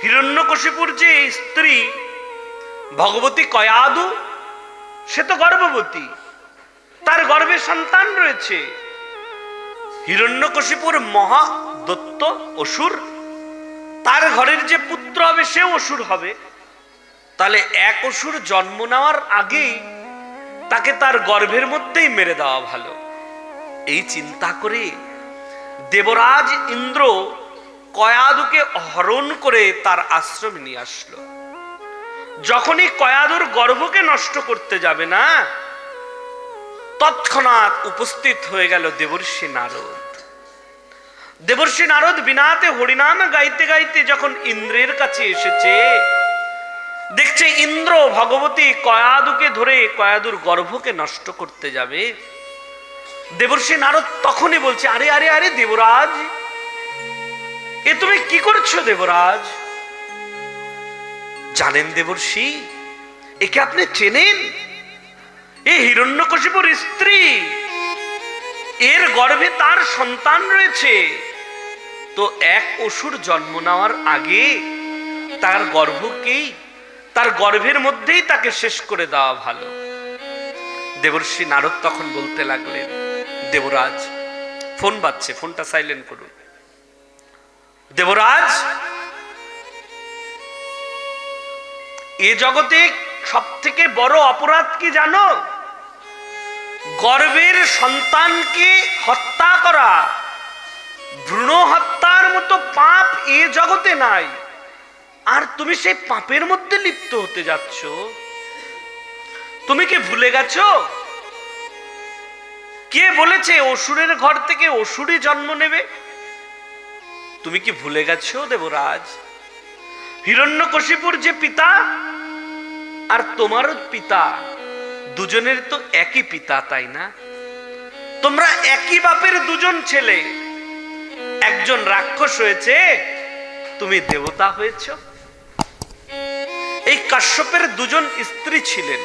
হিরণ্যকশিপুর যে স্ত্রী ভগবতী কয়াদু, সে তো গর্ভবতী, তার গর্ভে সন্তান রয়েছে। হিরণ্যকশিপুর মহাদত্ত অসুর, তার ঘরের যে পুত্র হবে সে অসুর হবে। তাহলে এক অসুর জন্ম নেওয়ার আগেই তাকে তার গর্ভের মধ্যেই মেরে দেওয়া ভালো। এই চিন্তা করে দেবরাজ ইন্দ্র কয়াদুকে হরণ করে তার আশ্রমে নিয়ে আসলো। যখনই কয়াদুর গর্ভকে নষ্ট করতে যাবে না, তৎক্ষণাৎ উপস্থিত হয়ে গেল দেবর্ষি নারদ। দেবর্ষি নারদ বিনাতে হরিনাম গাইতে গাইতে যখন ইন্দ্রের কাছে এসেছে, দেখছে ইন্দ্র ভগবতী কয়াদুকে ধরে কয়াদুর গর্ভকে নষ্ট করতে যাবে। দেবর্ষি নারদ তখনই বলছে, আরে আরে আরে দেবরাজ, এ তুমি কি করছো দেবরাজ? জানেন দেবর্ষি, একে আপনি চেনেন? এ হিরণ্যকশিপুর স্ত্রী, এর গর্ভে তার সন্তান রয়েছে। তো এক অসুর জন্ম নেওয়ার আগে তার গর্ভকেই, তার গর্ভের মধ্যেই তাকে শেষ করে দেওয়া ভালো। দেবর্ষি নারদ তখন বলতে লাগলেন, দেবরাজ, ফোন বাজছে, ফোনটা সাইলেন্ট করুন। দেবরাজ, এ জগতে সব থেকে বড় অপরাধ কি জানো? গর্ভের সন্তানকে হত্যা করা। ভ্রূণ হত্যার মতো পাপ এ জগতে নাই, আর তুমি সেই পাপের মধ্যে লিপ্ত হতে যাচ্ছ। তুমি কি ভুলে গেছো কে বলেছে অসুরের ঘর থেকে অসুরই জন্ম নেবে? তুমি কি ভুলে গেছো দেবরাজ, হিরণ্যকশিপুর যে পিতা আর তোমারও পিতা, দুজনের তো একই পিতা, তাই না? তোমরা একই বাপের দুজন ছেলে। একজন রাক্ষস হয়েছে, তুমি দেবতা হয়েছ। এই কাশ্যপের দুজন স্ত্রী ছিলেন,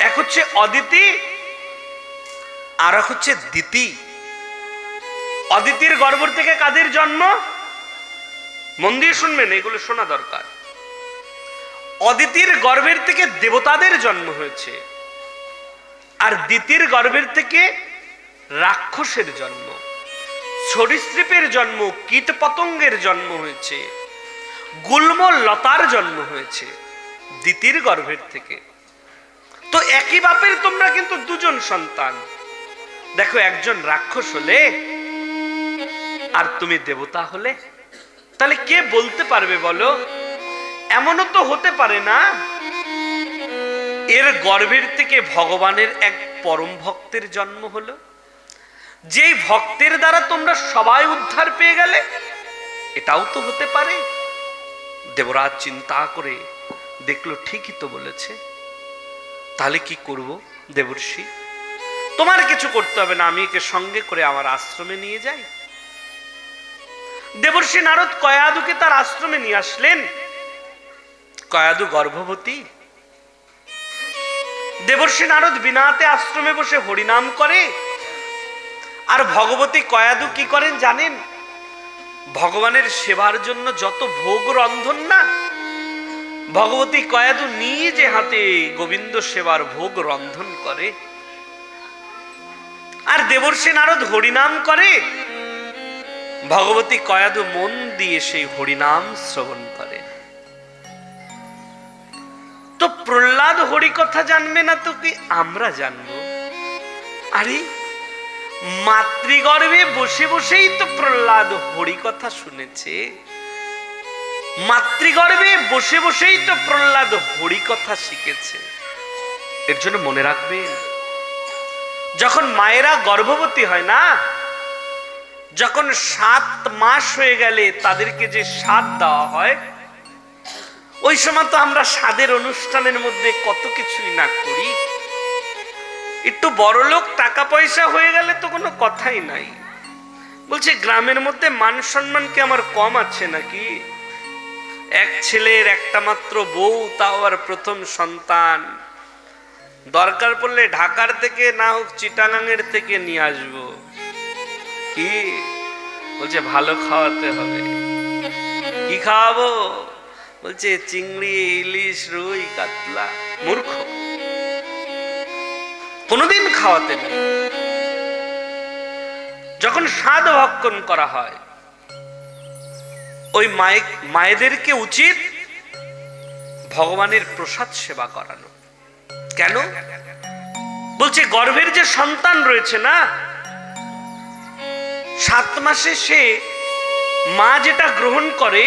এক হচ্ছে অদিতি আর এক হচ্ছে দিতি। অদিতির গর্ভ থেকে কাদের জন্ম? মন দিয়ে শুনবেন, এগুলো শোনা দরকার। অদিতির গর্ভের থেকে দেবতাদের জন্ম হয়েছে, আর দিতির গর্ভের থেকে রাক্ষসের জন্ম, সরীসৃপের জন্ম, কীট পতঙ্গের জন্ম হয়েছে, গুল্ম লতার জন্ম হয়েছে দিতির গর্ভের থেকে। তো একই বাপের তোমরা কিন্তু দুজন সন্তান। দেখো, একজন রাক্ষস হলে আর তুমি দেবতা হলে, তাহলে কে বলতে পারবে বলো? এমনও তো হতে পারে না এর গর্ভের থেকে ভগবানের এক পরম ভক্তের জন্ম হলো, যেই ভক্তের দ্বারা তোমরা সবাই উদ্ধার পেয়ে গেলে? এটাও তো হতে পারে। দেবরাজ চিন্তা করে দেখলো, ঠিকই তো বলেছে। তাহলে কি করব দেবর্ষি? তোমার কিছু করতে হবে না, আমি একে সঙ্গে করে আমার আশ্রমে নিয়ে যাই। দেবর্ষি নারদ কয়াদুকে তার আশ্রমে নিয়ে আসলেন। কয়াদু গর্ভবতী। দেবর্ষি নারদ বিনাতে আশ্রমে বসে হরিনাম করে, আর ভগবতী কয়াদু কি করেন জানেন? ভগবানের সেবার জন্য যত ভোগ রন্ধন না, ভগবতী কয়াদু নিজে হাতে গোবিন্দ সেবার ভোগ রন্ধন করে, আর দেবর্ষি নারদ হরিনাম করে। ভগবতী কয়াদু মন দিয়ে সেই হরিনাম শ্রবণ করে। তো প্রহ্লাদ হরি কথা জানবে না তো কি আমরা জানবো? আরে মাতৃগর্ভে বসে বসেই তো প্রহ্লাদ হরি কথা শুনেছে। মাতৃগর্ভে বসে বসেই তো প্রহ্লাদ হরি কথা শিখেছে। এর জন্য মনে রাখবেন, যখন মায়েরা গর্ভবতী হয় না, যখন 7 মাস হয়ে গেলে তাদেরকে যে স্বাদ দেওয়া হয়, ওই সময় তো আমরা স্বাদের অনুষ্ঠানের মধ্যে কত কিছুই না করি। একটু বড়লোক টাকা পয়সা হয়ে গেলে তো কোনো কথাই নাই। বলছে, গ্রামের মধ্যে মান সম্মান কি আমার কম আছে নাকি? এক ছেলের একটা মাত্র বউ, তাও আর প্রথম সন্তান। দরকার পড়লে ঢাকার থেকে না হোক চিটাগাংয়ের থেকে নিয়ে আসবো। কি বলছে? ভালো খাওয়াতে হবে। কি খাওয়াবো? বলছে চিংড়ি, ইলিশ, রুই, কাতলা। মূর্খ, কোনদিন খাওয়াতে নেই। যখন স্বাদ ভক্ষণ করা হয়, ওই মায়েদেরকে উচিত ভগবানের প্রসাদ সেবা করানো। কেন? বলছে গর্ভের যে সন্তান রয়েছে না, 7 মাসে সে মা যেটা গ্রহণ করে,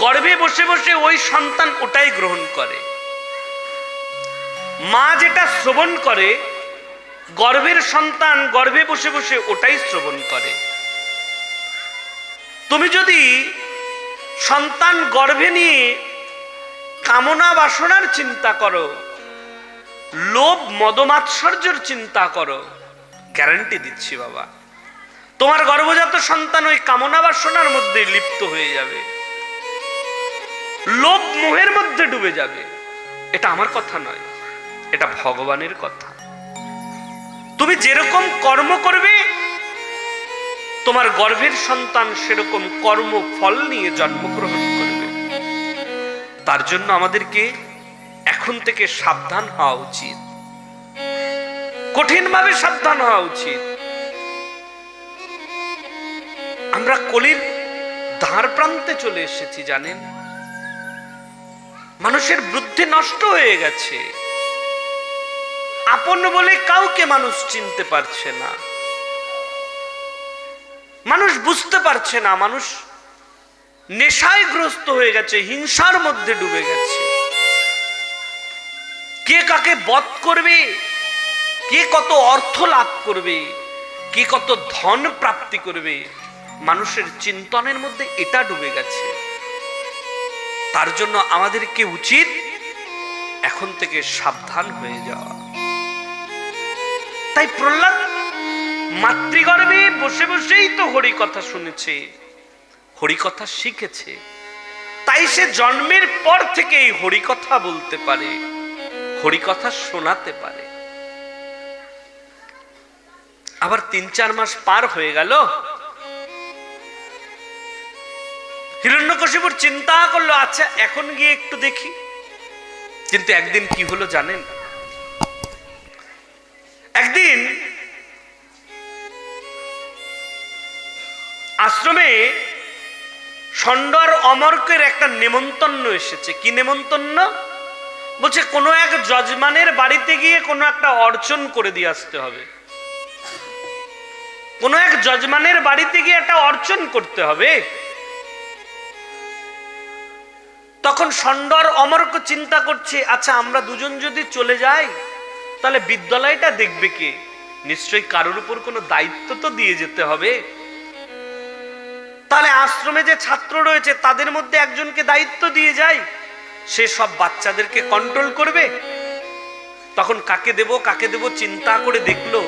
গর্ভে বসে বসে ওই সন্তান ওটাই গ্রহণ করে। মা যেটা শ্রবণ করে, গর্ভের সন্তান গর্ভে বসে বসে ওটাই শ্রবণ করে। তুমি যদি সন্তান গর্ভে নিয়ে কামনা বাসনার চিন্তা করো, লোভ মদমাৎসর্যের চিন্তা করো, গ্যারান্টি দিচ্ছি বাবা, তোমার গর্ভজাত সন্তান ওই কামনা বাসনার মধ্যে লিপ্ত হয়ে যাবে, লোভ মোহের মধ্যে ডুবে যাবে। এটা আমার কথা নয়, এটা ভগবানের কথা। তুমি যেরকম কর্ম করবে তোমার গর্ভের সন্তান সেরকম কর্ম ফল নিয়ে জন্মগ্রহণ করবে। তার জন্য আমাদেরকে এখন থেকে সাবধান হওয়া উচিত, কঠিনভাবে সাবধান হওয়া উচিত। আমরা কলির ধার প্রান্তে চলে এসেছি জানেন। মানুষের বুদ্ধি নষ্ট হয়ে গেছে, আপন বলে কাউকে মানুষ চিনতে পারছে না, মানুষ বুঝতে পারছে না, মানুষ নেশায় গ্রস্ত হয়ে গেছে, হিংসার মধ্যে ডুবে গেছে। কে কাকে বধ করবে, কে কত অর্থ লাভ করবে, কে কত ধন প্রাপ্তি করবে, মানুষের চিন্তনের মধ্যে এটা ডুবে গেছে। তার জন্য আমাদেরকে উচিত এখন থেকে সাবধান হয়ে যাওয়া। তাই প্রহ্লাদ মাতৃগর্ভে বসে বসেই তো হরি কথা শুনেছে, হরি কথা শিখেছে, তাই সে জন্মের পর থেকেই হরি কথা বলতে পারে, হরি কথা শোনাতে পারে। আবার ৩-৪ মাস পার হয়ে গেল, হিরণ্যকশিপুর চিন্তা করলো আচ্ছা এখন গিয়ে একটু দেখি। কিন্তু একদিন কি হলো জানেন? একদিন আশ্রমে ষণ্ডর অমর্কের একটা নেমন্তন্ন এসেছে। কি নেমন্তন্ন? বলছে কোনো এক যজমানের বাড়িতে গিয়ে কোনো একটা অর্চন করে দিয়ে আসতে হবে, কোনো এক যজমানের বাড়িতে গিয়ে একটা অর্চন করতে হবে। তখন ষণ্ডর অমর্ক চিন্তা করছে আচ্ছা আমরা দুজন যদি চলে যাই তাহলে বিদ্যালয়টা দেখবে কে? নিশ্চয়ই কারোর উপর কোনো দায়িত্ব তো দিয়ে যেতে হবে। তাহলে আশ্রমে যে ছাত্র রয়েছে তাদের মধ্যে একজনকে দায়িত্ব দিয়ে যাই, সে সব বাচ্চাদেরকে কন্ট্রোল করবে। তখন কাকে দেব চিন্তা করে দেখলো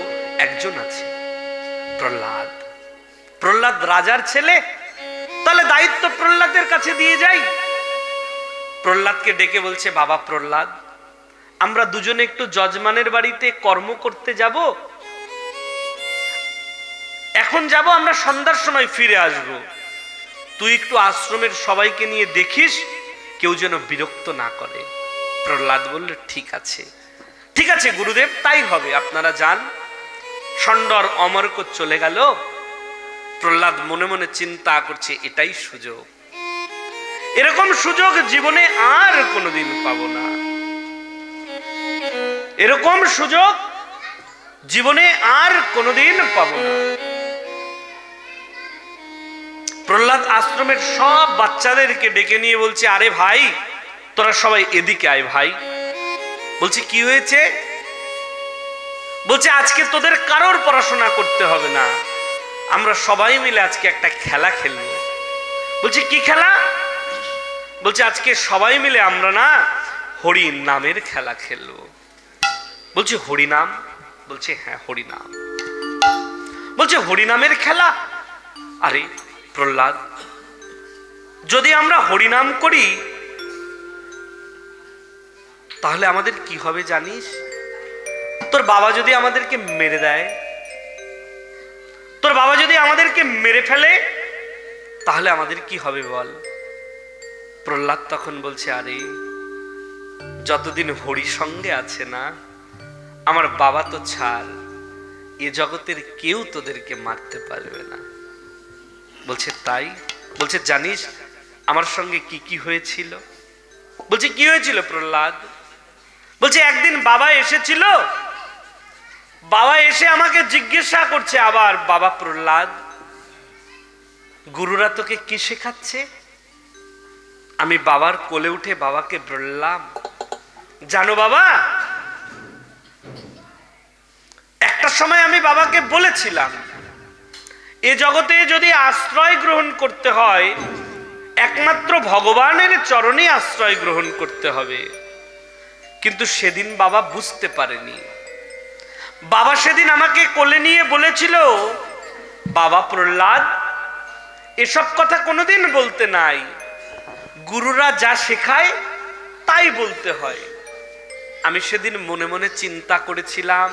একজন আছে, প্রহ্লাদ। প্রহ্লাদ রাজার ছেলে, তাহলে দায়িত্ব প্রহ্লাদের কাছে দিয়ে যাই। প্রহ্লাদকে ডেকে বলছে বাবা প্রহ্লাদ, আমরা দুজনে একটু যজমানের বাড়িতে কর্ম করতে যাব, এখন যাব, আমরা সন্ধ্যার সময় ফিরে আসব। তুই একটু আশ্রমের সবাইকে নিয়ে দেখিস কেউ যেন বিরক্ত না করে। প্রহ্লাদ বলল ঠিক আছে, ঠিক আছে গুরুদেব, তাই হবে, আপনারা যান। ষণ্ডর অমর্ক চলে গেল। প্রহ্লাদ মনে মনে চিন্তা করছে এটাই সুযোগ, এরকম সুযোগ জীবনে আর কোনোদিন পাবো না, এরকম সুযোগ জীবনে আর কোনোদিন পাবো না। প্রহ্লাদ আশ্রমের সব বাচ্চাদেরকে ডেকে নিয়ে বলছে আরে ভাই তোরা সবাই এদিকে আয় ভাই। বলছে কি হয়েছে? বলছে আজকে তোদের কারোর পড়াশোনা করতে হবে না, আমরা সবাই মিলে আজকে একটা খেলা খেলবো। বলছে কি খেলা? বলছে আজকে সবাই মিলে আমরা না হরি নামের খেলা খেলবো। বলছে হরিনাম? বলছে হ্যাঁ হরিনাম। বলছে হরিনামের খেলা? আরে প্রহ্লাদ, যদি আমরা হরিনাম করি তাহলে আমাদের কি হবে জানিস? তোর বাবা যদি আমাদেরকে মেরে দেয়, তোর বাবা যদি আমাদেরকে মেরে ফেলে তাহলে আমাদের কি হবে বল? প্রহ্লাদ তখন বলছে আরে যতদিন হরি সঙ্গে আছে না, আমার বাবা তো ছাড়, এ জগতের কেউ তোদেরকে মারতে পারবে না। বলছে তাই? বলছে জানিস আমার সঙ্গে কি কি হয়েছিল? বলছে কি হয়েছিল প্রহ্লাদ? বলছে একদিন বাবা এসেছিল, বাবা এসে আমাকে জিজ্ঞাসা করছে আবার বাবা প্রহ্লাদ গুরুরা তোকে কি শেখাচ্ছে? আমি বাবার কোলে উঠে বাবাকে বললাম জানো বাবা, একটা সময় আমি বাবাকে বলেছিলাম এ জগতে যদি আশ্রয় গ্রহণ করতে হয় একমাত্র ভগবানের চরণে আশ্রয় গ্রহণ করতে হবে। কিন্তু সেদিন বাবা বুঝতে পারেনি। বাবা সেদিন আমাকে কোলে নিয়ে বলেছিল বাবা প্রহ্লাদ এসব কথা কোনোদিন বলতে নাই, গুরুরা যা শেখায় তাই বলতে হয়। আমি সেদিন মনে মনে চিন্তা করেছিলাম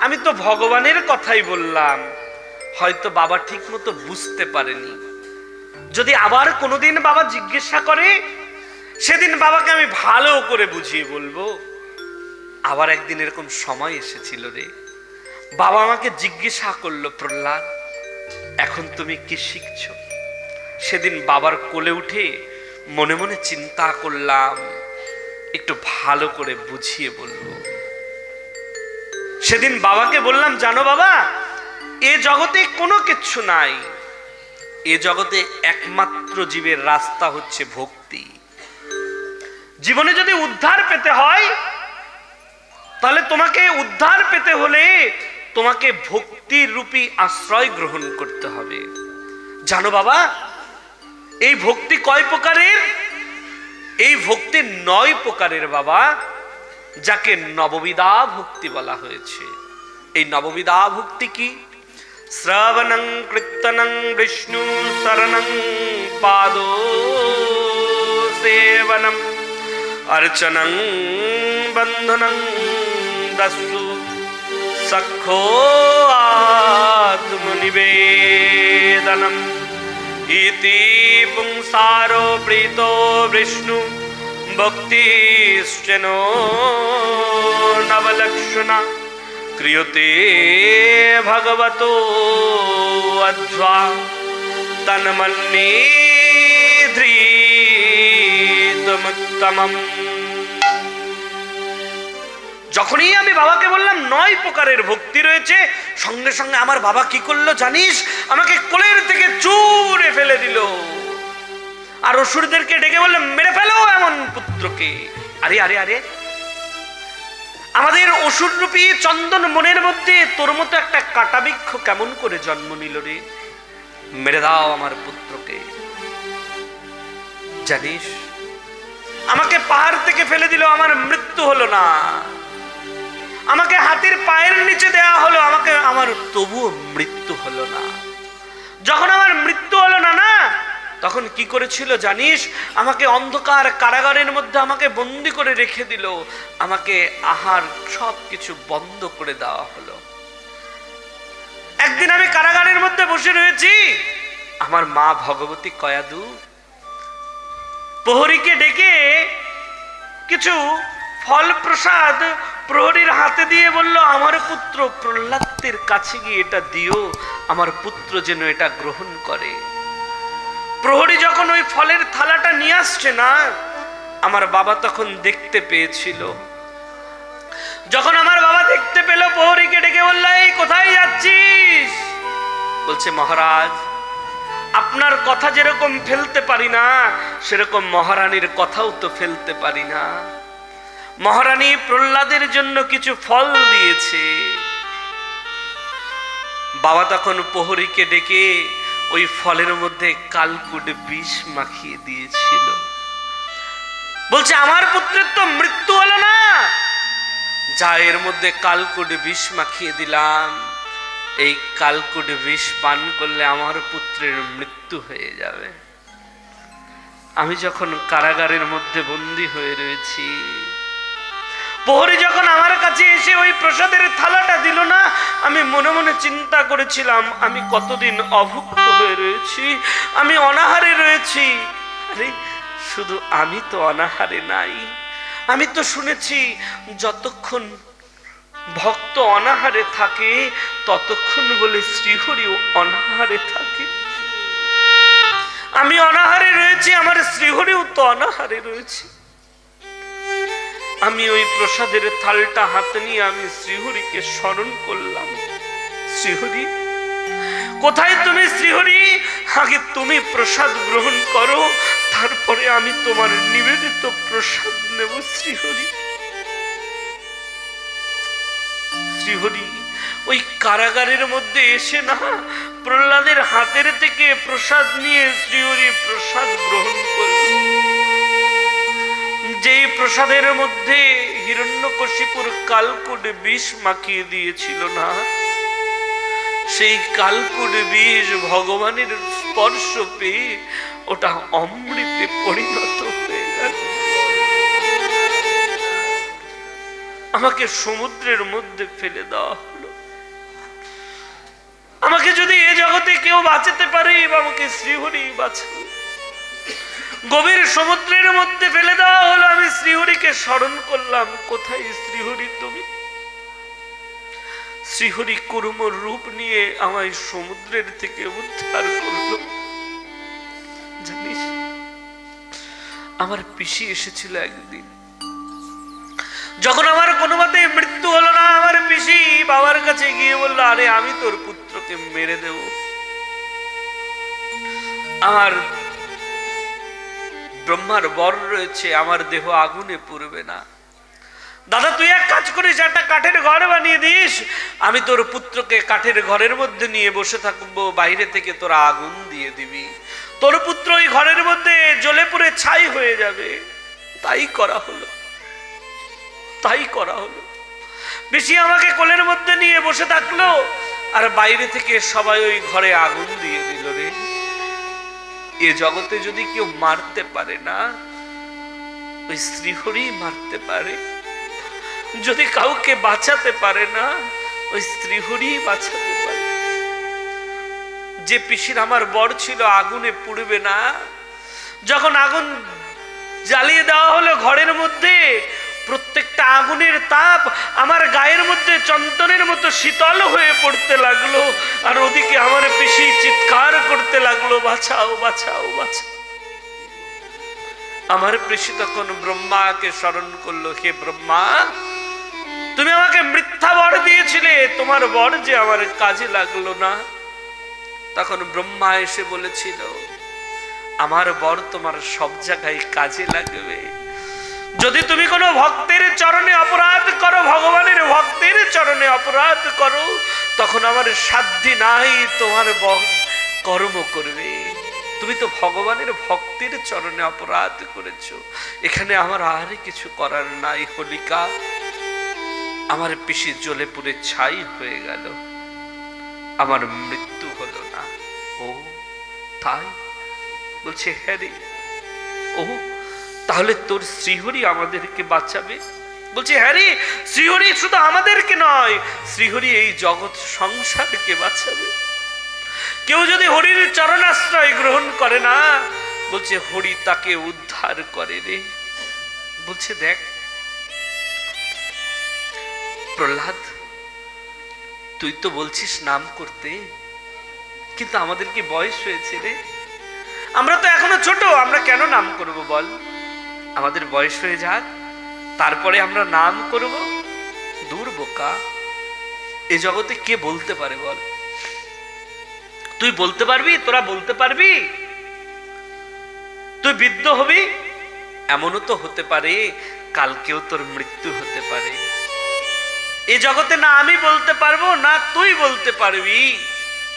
আমি তো ভগবানের কথাই বললাম, হয়তো বাবা ঠিক মতো বুঝতে পারেনি। যদি আবার কোনোদিন বাবা জিজ্ঞাসা করে, সেদিন বাবাকে আমি ভালো করে বুঝিয়ে বলবো। আবার একদিন এরকম সময় এসেছিল রে, বাবা আমাকে জিজ্ঞাসা করলো, প্রহ্লাদ এখন তুমি কি শিখছো? সেদিন বাবার কোলে উঠে মনে মনে চিন্তা করলাম একটু ভালো করে বুঝিয়ে বলবো। সেদিন বাবাকে বললাম, জানো বাবা, এ জগতে কোনো কিচ্ছু নাই, এ জগতে একমাত্র জীবের রাস্তা হচ্ছে ভক্তি। জীবনে যদি উদ্ধার পেতে হয়, তাহলে তোমাকে উদ্ধার পেতে হলে তোমাকে ভক্তির রূপী আশ্রয় গ্রহণ করতে হবে। জানো বাবা, এই ভক্তি কয় প্রকারের? এই ভক্তি 9 প্রকারের বাবা, যাকে নববিধা ভক্তি বলা হয়েছে। এই নববিধা ভক্তি কি? শ্রবণং কীর্তনং বিষ্ণু শরণং পাদ সেবনম अर्चनं बंधनं दस्सु सखो आत्मनिवेदनम् इति पुंसारो प्रीतो विष्णु भक्तिश्चनो नवलक्षणा क्रियते भगवतो अध्वा तन्मन्ये যখনই আমি বাবাকে বললাম 9 প্রকারের ভক্তি রয়েছে, সঙ্গে সঙ্গে আমার বাবা কি করলো জানিস? আমাকে কোলের থেকে চুরে ফেলে দিল, আর অসুরদেরকে ডেকে বললো, মেরে ফেলো এমন পুত্রকে। আরে আরে আরে, আমাদের অসুর রূপী চন্দন মনের মধ্যে তোর মতো একটা কাটা বৃক্ষ কেমন করে জন্ম নিল রে? মেরে দাও আমার পুত্রকে। জানিস, আমাকে পাহাড় থেকে ফেলে দিল, আমার মৃত্যু হলো না। আমাকে হাতির পায়ের নিচে দেওয়া হলো, আমার তবুও মৃত্যু হলো না। যখন আমার মৃত্যু হলো না না, তখন কি করেছিল জানিস? আমাকে অন্ধকার কারাগারের মধ্যে আমাকে বন্দি করে রেখে দিল, আমাকে আহার সবকিছু বন্ধ করে দেওয়া হলো। একদিন আমি কারাগারের মধ্যে বসে রয়েছি, আমার মা ভগবতী কয়াদু প্রহরীকে ডেকে কিছু ফল প্রসাদ প্রহরীর হাতে দিয়ে বলল, আমার পুত্র প্রহ্লাদের কাছে গিয়ে এটা দিও, আমার পুত্র যেন এটা গ্রহণ করে। প্রহরী যখন ওই ফলের থালাটা নিয়ে আসছে না, আমার বাবা তখন দেখতে পেয়েছিল। যখন আমার বাবা দেখতে পেল, প্রহরীকে ডেকে বলল, এই কোথায় যাচ্ছিস? বলছে, মহারাজ, আপনার কথা যেরকম ফেলতে পারি না, সেরকম মহারানীর কথাও তো ফেলতে পারি না। মহারানী প্রহ্লাদের জন্য কিছু ফল দিয়েছে। বাবা তখন প্রহরীকে ডেকে ওই ফলের মধ্যে কালকুট বিষ মাখিয়ে দিয়েছিল। বলছে, আমার পুত্রের তো মৃত্যু হলো না, যা এর মধ্যে কালকুট বিষ মাখিয়ে দিলাম, এই কালকুট বিষ পান করলে আমার পুত্রের মৃত্যু হয়ে যাবে। আমি যখন কারাগারের মধ্যে বন্দী হয়ে রয়েছি, প্রহরী যখন আমার কাছে এসে ওই প্রসাদের থালাটা দিল না, আমি মনে মনে চিন্তা করেছিলাম, আমি কতদিন অভুক্ত হয়ে রয়েছি, আমি অনাহারে রয়েছি। আরে শুধু আমি তো অনাহারে নাই, আমি তো শুনেছি যতক্ষণ ভক্ত অনাহারে থাকে ততক্ষণ বলে শ্রীহরিও অনাহারে থাকে। আমি অনাহারে রয়েছি, আমার শ্রীহরিও তো অনাহারে রয়েছে। আমি ওই প্রসাদের থালটা হাতে নিয়ে আমি শ্রীহরিকে স্মরণ করলাম। শ্রীহরি কোথায় তুমি? শ্রীহরি, আগে তুমি প্রসাদ গ্রহণ করো, তারপরে আমি তোমার নিবেদিত প্রসাদ নেব। শ্রীহরি শ্রীহরি ওই কারাগারের মধ্যে এসে না, প্রহ্লাদের হাতের থেকে প্রসাদ নিয়ে শ্রীহরি প্রসাদ গ্রহণ করল। যে প্রসাদের মধ্যে হিরণ্যকশিপুর কালকুট বিষ মাখিয়ে দিয়েছিল না, সেই কালকুট বিষ ভগবানের স্পর্শ পেয়ে ওটা অমৃতে পরিণত হয়ে গেল। আমাকে সমুদ্রের মধ্যে ফেলে দেওয়া হলো। আমাকে যদি এ জগতে কেউ বাঁচাতে পারে আমাকে শ্রীহরি বাঁচাবে। গভীর সমুদ্রের মধ্যে ফেলে দেওয়া হলো, আমি শ্রীহরিকে স্মরণ করলাম, কোথায় শ্রীহরি তুমি? শ্রীহরি কুর্ম রূপ নিয়ে আমায় সমুদ্রের থেকে উদ্ধার করলো। জানিস, আমার পিসি এসেছিল একদিন, যখন আমার কোনো মতে মৃত্যু হলো না, আমার পিসি বাবার কাছে গিয়ে বললো, আরে আমি তোর পুত্রকে মেরে দেব, আমার ব্রহ্মার বর রয়েছে, আমার দেহ আগুনে পুড়বে না। দাদা তুই এক কাজ করিস, একটা কাঠের ঘর বানিয়ে দিস, আমি তোর পুত্রকে কাঠের ঘরের মধ্যে নিয়ে বসে থাকবো, বাইরে থেকে তোরা আগুন দিয়ে দিবি, তোর পুত্র ওই ঘরের মধ্যে জ্বলে পুড়ে ছাই হয়ে যাবে। তাই করা হলো, তাই করা হলো। পিসি আমাকে কোলের মধ্যে নিয়ে বসে থাকলো, আর বাইরে থেকে সবাই ওই ঘরে আগুন দিয়ে দিল। রে, এ জগতে যদি কেউ মারতে পারে না, ওই শ্রীহরি মারতে পারে। যদি কাউকে বাঁচাতে পারে না, ওই শ্রীহরি বাঁচাতে পারে। যে পিসির আমার বর ছিল আগুনে পুড়বে না, যখন আগুন জ্বালিয়ে দেওয়া হলো ঘরের মধ্যে, প্রত্যেকটা আগুনের তাপ আমার গায়ের মধ্যে চন্দনের মতো শীতল হয়ে পড়তে লাগলো, আর ওদিকে আমার পিসি চিৎকার করতে লাগলো, বাঁচাও বাঁচাও বাঁচাও। আমার পিসি তখন ব্রহ্মাকে স্মরণ করলো, হে ব্রহ্মা, তুমি আমাকে মিথ্যা বর দিয়েছিলে, তোমার বর যে আমার কাজে লাগলো না। তখন ব্রহ্মা এসে বলেছিল, আমার বর তোমার সব জায়গায় কাজে লাগবে। যদি তুমি কোনো ভক্তের চরণে অপরাধ করো, ভগবানের ভক্তের চরণে অপরাধ করো, তখন আমার সাধ্য নাই তোমার কর্ম করবে। তুমি তো ভগবানের ভক্তের চরণে অপরাধ করেছো, এখানে আমার আর কিছু করার নাই। হোলিকা, আমার পিসি জ্বলে পুড়ে ছাই হয়ে গেল, আমার মৃত্যু হলো না। ও তাই? বলছে হ্যাঁ রে। ও তাহলে তোর শ্রীহরি আমাদেরকে বাঁচাবে? বলছে হ্যাঁ রে, শ্রীহরি শুধু আমাদেরকে নয়, শ্রীহরি এই জগৎ সংসারকে বাঁচাবে। কেউ যদি হরির চরণাশ্রয় গ্রহণ করে না, বলছে হরি তাকে উদ্ধার করে রে। বলছে দেখ প্রহ্লাদ, তুই তো বলছিস নাম করতে, কিন্তু আমাদের কি বয়স হয়েছে রে? আমরা তো এখনো ছোট, আমরা কেন নাম করব বল? আমাদের বয়স হয়ে যাক, তারপরে আমরা নাম করব। দূর বোকা, এ জগতে কে বলতে পারে বল? তুই বলতে পারবি? তোরা বলতে পারবি? তুই বৃদ্ধ হবি, এমনও তো হতে পারে কালকেও তোর মৃত্যু হতে পারে। এ জগতে না আমি বলতে পারবো, না তুই বলতে পারবি,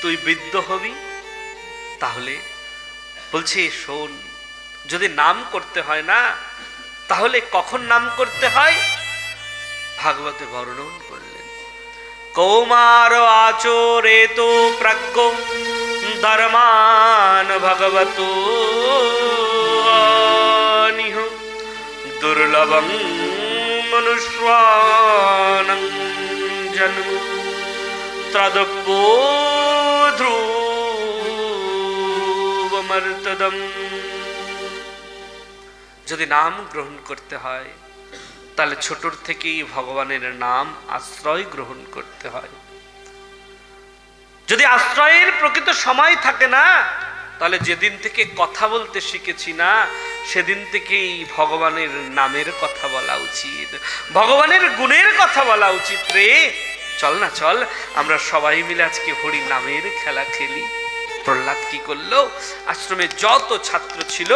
তুই বৃদ্ধ হবি। তাহলে বলছি শোন, যদি নাম করতে হয় না, তাহলে কখন নাম করতে হয়? ভাগবতে বর্ণন করলেন, কৌমার আচরেতো প্রজ্ঞ ধর্মান ভগবত নিহ দুর্লভং মনুষ্যানং জন্ম ত্রদপো ধ্রুবমর্তদম। যদি নাম গ্রহণ করতে হয়, তাহলে ছোটর থেকেই ভগবানের নাম আশ্রয় গ্রহণ করতে হয়। যদি আশ্রয়ের প্রকৃত সময় থাকে না, তাহলে যেদিন থেকে কথা বলতে শিখেছি না, সেদিন থেকেই ভগবানের নামের কথা বলা উচিত, ভগবানের গুণের কথা বলা উচিত। রে চল না, চল আমরা সবাই মিলে আজকে হরি নামের খেলা খেলি। প্রহ্লাদ কি করলো? আশ্রমে যত ছাত্র ছিল,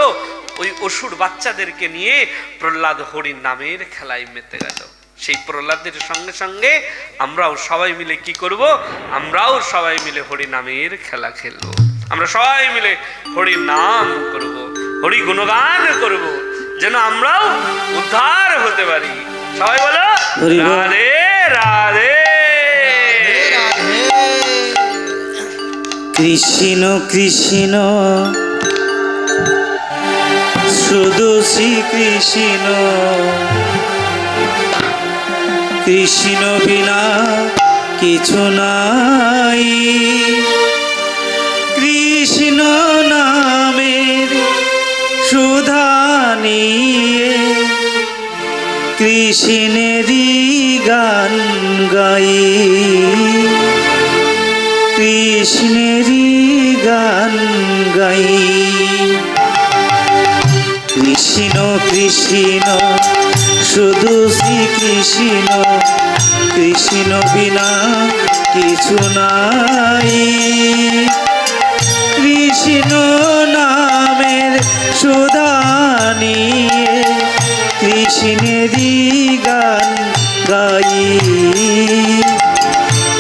ওই অসুর বাচ্চাদেরকে নিয়ে প্রহ্লাদ হরি নামের খেলায় মেতে গেল। সেই প্রহ্লাদের সঙ্গে সঙ্গে আমরাও সবাই মিলে কি করব? আমরাও সবাই মিলে হরি নামের খেলা খেলবো। আমরা সবাই মিলে হরি নাম করব, হরি গুণগান করব, যেন আমরাও উদ্ধার হতে পারি। সবাই বলো রাধে রাধে। কৃষ্ণ কৃষ্ণ শুধু শ্রীকৃষ্ণ, কৃষ্ণ বিনা কিছু নাই। সুধা নিয়ে কৃষ্ণেরই গান গাই, কৃষ্ণেরই গান গাই। কৃষ্ণ কৃষ্ণ শুধু শ্রীকৃষ্ণ, কৃষ্ণ বিনা কিছু নাই। কৃষ্ণ নামের সুধা নিয়ে কৃষ্ণেরই গান গাই,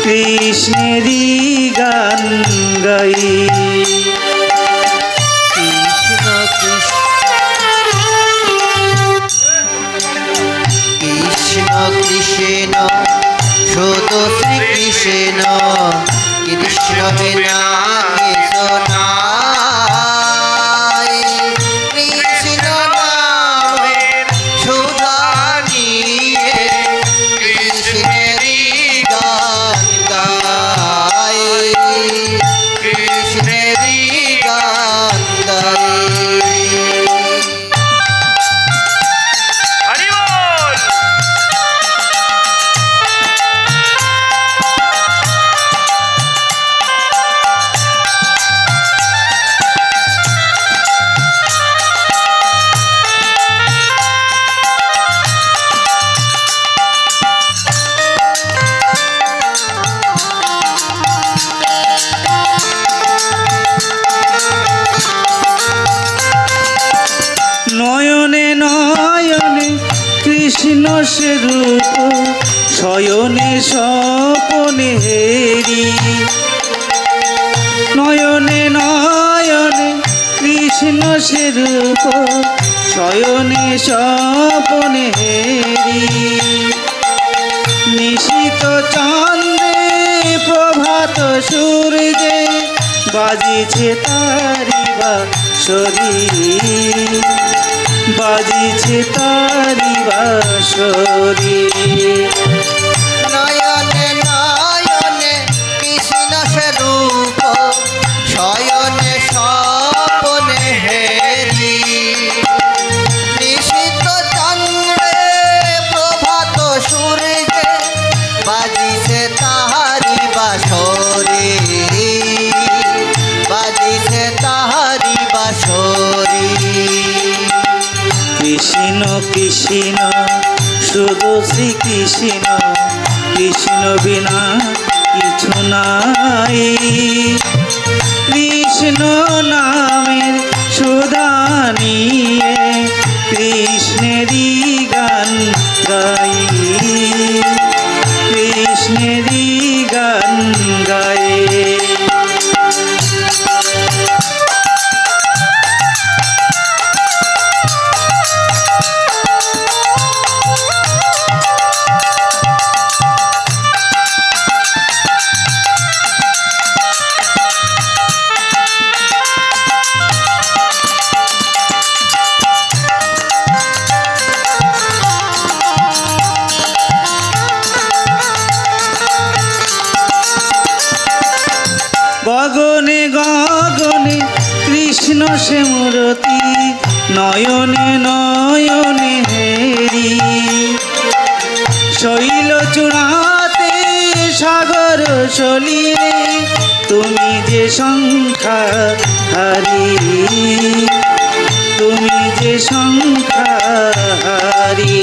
কৃষ্ণেরই গান গাই। কৃষ্ণ কৃষ্ণ কৃষ্ণ কৃষ্ণ শুধু শ্রীকৃষ্ণ, কৃষ্ণ বিনা কিছু নাই। কৃষ্ণ নামের সুধা নিয়ে কৃষ্ণেরই গান গাই, কৃষ্ণেরই গান গাই। হরি বল। নয়নে নয়নে কৃষ্ণ সে রূপ, শয়নে স্বপনে হেরি। নয়নে নয়নে কৃষ্ণ সে রূপ, শয়নে স্বপনে হেরি। নিশিত চন্দ্রে প্রভাত সূর্যে বাজিছে তারি বাঁশরি, বাজিছে তারি বাঁশরি। নয়নে নয়নে কৃষ্ণ স্বরূপ, শয়নে স্বপনে হেরি। নিশিত চন্দ্রে প্রভাত সূর্যে বাজিছে তাহারি বাঁশরি, বাজিছে তাহারি বাঁশরি। কৃষ্ণ কৃষ্ণ শুধু শ্রীকৃষ্ণ, কৃষ্ণ বিনা কিছু নাই। কৃষ্ণ নামের সুধা নিয়ে কৃষ্ণেরই গান গাই, কৃষ্ণেরই গান গাই। গগনে গগনে কৃষ্ণ সে মূরতি, নয়নে নয়নে হেরি। শৈল চূড়াতে সাগর সলিলে তুমি যে সংখ্যা হারি, তুমি যে সংখ্যা হারি।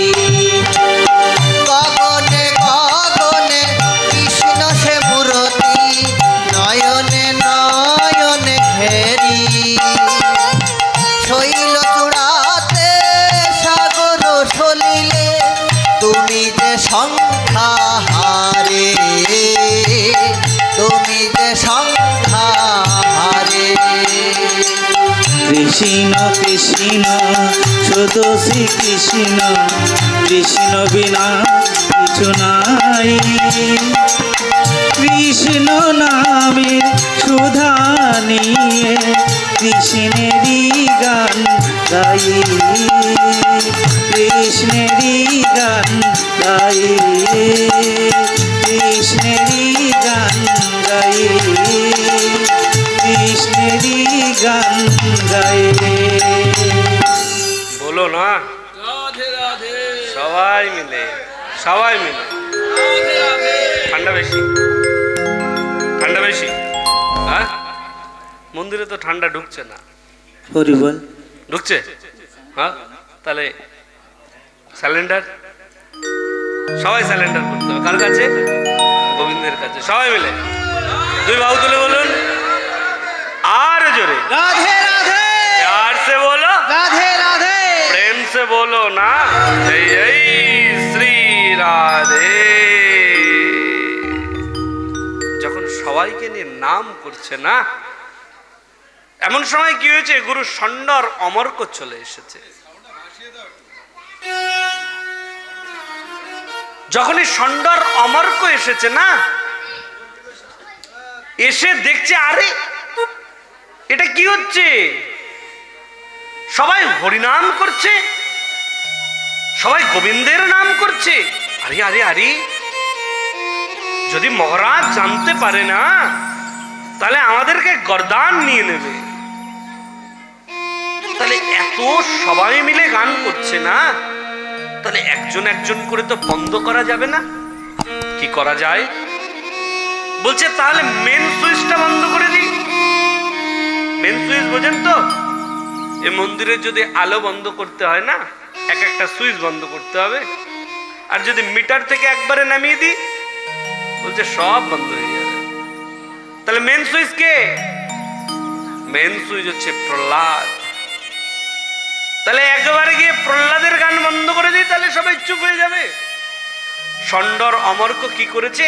গগনে গগনে কৃষ্ণ সে মূরতি, নয়নে নয়নে হেরি। শৈল চূড়াতে সাগর সলিলে তুমি যে সংখ্যা হারে, তুমি যে সংখ্যা হারে। কৃষ্ণ কৃষ্ণ শুধু শ্রীকৃষ্ণ, কৃষ্ণ বিনা কিছু নাই। কৃষ্ণ নামের সুধা নিয়ে কৃষ্ণেরই গান গাই, কৃষ্ণেরই গান গাই, কৃষ্ণেরই গান গাই, কৃষ্ণেরই গান গাই। বলো না, সবাই মিলে সবাই মিলে। ঠান্ডা বেশি, ঠান্ডা বেশি। হ্যাঁ, মন্দিরে তো ঠান্ডা ঢুকছে না। হরি বল। ঢুকছে? হ্যাঁ, তাহলে স্যালেন্ডার, সবাই স্যালেন্ডার করতে হবে। কার কাছে? গোবিন্দের কাছে। সবাই মিলে দুই বাহু তুলে বলুন, আর জোরে রাধে রাধে, प्यार से बोलो, রাধে রাধে, प्रेम से बोलो ना, जय जय श्री राधे। যখন সবাইকে নিয়ে নাম করছে না, এমন সময় কি হয়েছে, গুরু ষণ্ডর অমর্ক চলে এসেছে। যখনই ষণ্ডর অমর্ক এসেছে না, এসে দেখছে আরে এটা কি হচ্ছে, সবাই হরিনাম করছে, সবাই গোবিন্দের নাম করছে। আরে আরে আরে, যদি মহারাজ জানতে পারে না তাহলে আমাদেরকে গর্দান নিয়ে নেবে। তাহলে এত সবাই মিলে গান করছে না, তাহলে একজন একজন করে তো বন্ধ করা যাবে না। কি করা যায়? বলছে তাহলে মেন সুইচটা বন্ধ করে দিই। মেন সুইচ বোঝেন তো? এই মন্দিরে যদি আলো বন্ধ করতে হয় না, এক একটা সুইচ বন্ধ করতে হবে। আর যদি মিটার থেকে একবারে নামিয়ে দিই, বলছে সব বন্ধ হয়ে যাবে। তাহলে মেন সুইচ কে? মেন সুইচ হচ্ছে প্রহ্লাদ। তাহলে একবারে গিয়ে প্রহ্লাদের গান বন্ধ করে দিই, তাহলে সবাই চুপ হয়ে যাবে। ষণ্ডর অমর্ক কি করেছে,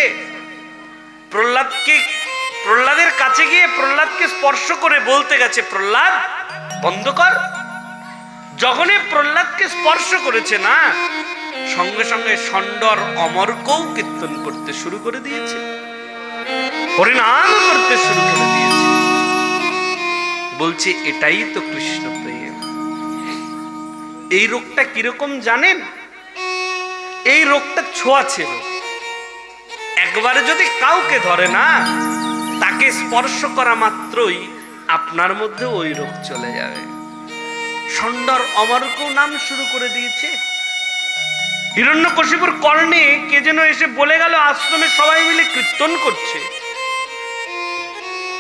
প্রহ্লাদের কাছে গিয়ে প্রহ্লাদকে স্পর্শ করে বলতে গেছে, প্রহ্লাদ বন্ধ কর। যখনই প্রহ্লাদকে স্পর্শ করেছে না, সঙ্গে সঙ্গে ষণ্ডর অমর্কও কীর্তন করতে শুরু করে দিয়েছে, হরিনাম করতে শুরু করে দিয়েছে। বলছে এটাই তো কৃষ্ণ প্রেম। এই রোগটা কিরকম জানেন? এই রোগটা ছোঁয়াছে রোগ। একবারে যদি কাউকে ধরে না, তাকে স্পর্শ করা মাত্রই আপনার মধ্যে ওই রোগ চলে যাবে। ষণ্ডর অমরকেও নাম শুরু করে দিয়েছে। হিরণ্যকশিপুর কর্ণে কে যেন এসে বলে গেল, আশ্রমে সবাই মিলে কীর্তন করছে।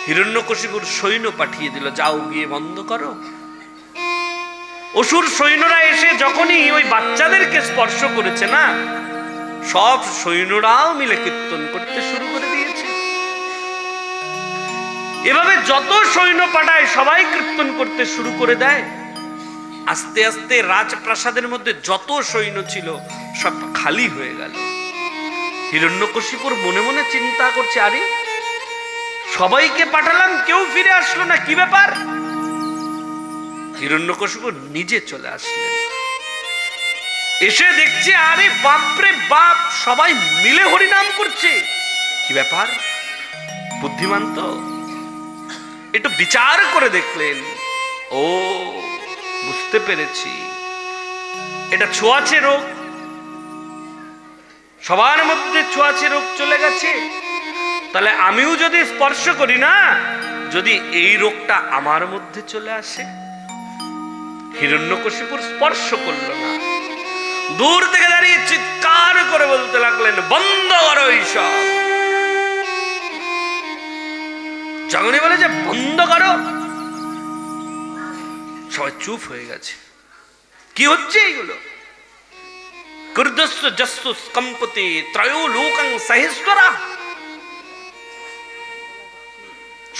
হিরণ্যকশিপুর সৈন্য পাঠিয়ে দিল, যাও গিয়ে বন্ধ করো। অসুর সৈন্যরা এসে যখনই ওই বাচ্চাদেরকে স্পর্শ করেছে না, সব সৈন্যরাও মিলে কীর্তন করতে শুরু করে দিয়েছে। এভাবে যত সৈন্য পাঠায় সবাই কীর্তন করতে শুরু করে দেয়। আস্তে আস্তে রাজপ্রাসাদের মধ্যে যত সৈন্য ছিল সব খালি হয়ে গেল। হিরণ্যকশিপুর মনে মনে চিন্তা করছে, আরে সবাইকে পাঠালাম, কেউ ফিরে আসলো না, কি ব্যাপার? হিরণ্যকশিপু নিজে চলে আসলেন। এসে দেখছে, আরে বাপরে বাপ, সবাই মিলে হরিনাম করছে, কি ব্যাপার? বুদ্ধিমান তো, একটু বিচার করে দেখলেন, ও বুঝতে পেরেছি, এটা ছোঁয়াচে রোগ। সবার মধ্যে ছোঁয়াচে রোগ চলে গেছে। তাহলে আমিও যদি স্পর্শ করি না, যদি এই রোগটা আমার মধ্যে চলে আসে। হিরণ্যকশিপুর স্পর্শ করলো না, দূর থেকে দাঁড়িয়ে চিৎকার করে বলতে লাগলেন, বন্ধ করো এইসব। যখনই বলে যে বন্ধ করো, সবাই চুপ হয়ে গেছে। কি হচ্ছে এইগুলো? কুর্দস্য জস্য স্কম্পতি ত্রয়ো লোকং সহেশ্বরা।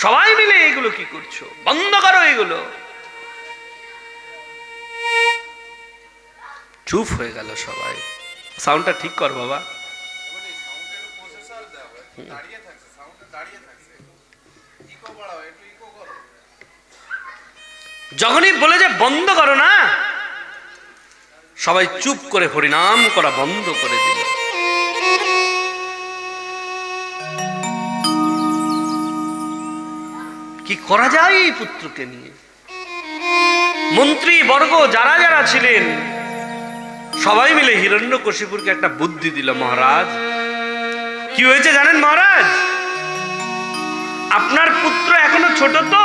সবাই মিলে এগুলো কি করছো? বন্ধ করো এগুলো। চুপ হয়ে গেল সবাই। সাউন্ডটা ঠিক কর বাবা। যখনই বলে যে বন্ধ করো না, সবাই চুপ করে হরিনাম করা বন্ধ করে দিল। কি করা যায় এই পুত্রকে নিয়ে? মন্ত্রী বর্গ যারা যারা ছিলেন সবাই মিলে হিরণ্যকশিপুরকে একটা বুদ্ধি দিল। মহারাজ, কি হয়েছে জানেন মহারাজ? আপনার পুত্র এখনো ছোট তো,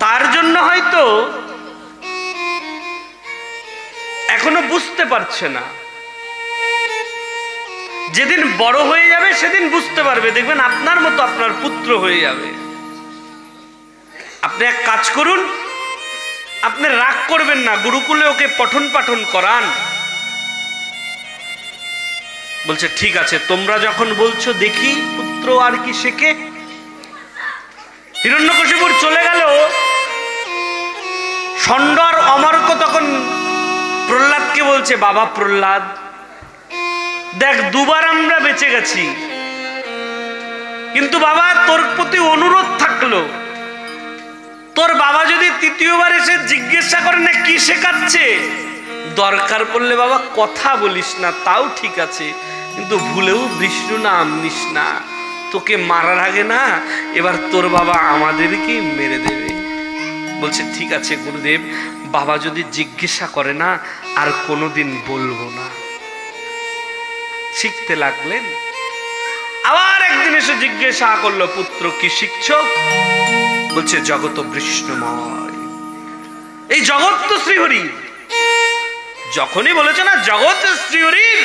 তার জন্য হয়তো এখনো বুঝতে পারছে না, যেদিন বড় হয়ে যাবে সেদিন বুঝতে পারবে, দেখবেন আপনার মতো আপনার পুত্র হয়ে যাবে। আপনি এক কাজ করুন, আপনি রাগ করবেন না, গুরুকুলে ওকে পঠন পাঠন করান। বলছে ঠিক আছে, তোমরা যখন বলছো দেখি পুত্র আর কি শেখে। হিরণ্যকশিপুর চলে গেল। ষণ্ড আর অমার্ক তখন প্রহ্লাদকে বলছে, বাবা প্রহ্লাদ দেখ, দুবার আমরা বেঁচে গেছি, কিন্তু বাবা তোর প্রতি অনুরোধ থাকলো, তোর বাবা যদি তৃতীয়বার এসে জিজ্ঞাসা করে না কি শেখাচ্ছে, দরকার পড়লে বাবা কথা বলিস না, তাও ঠিক আছে, কিন্তু ভুলেও বিষ্ণু নাম নিস না, তোকে মারার আগে না এবার তোর বাবা আমাদেরকেই মেরে দেবে। বলছে ঠিক আছে গুরুদেব, বাবা যদি জিজ্ঞাসা করে না আর কোনোদিন বলবো না। শিখতে লাগলেন। আবার একদিন এসে জিজ্ঞাসা করলো, পুত্র কি শিখছ? বলছে জগৎ বিষ্ণুময়, এই জগৎ তো শ্রীহরি। যখনই বলেছে না জগৎ শ্রীহরির,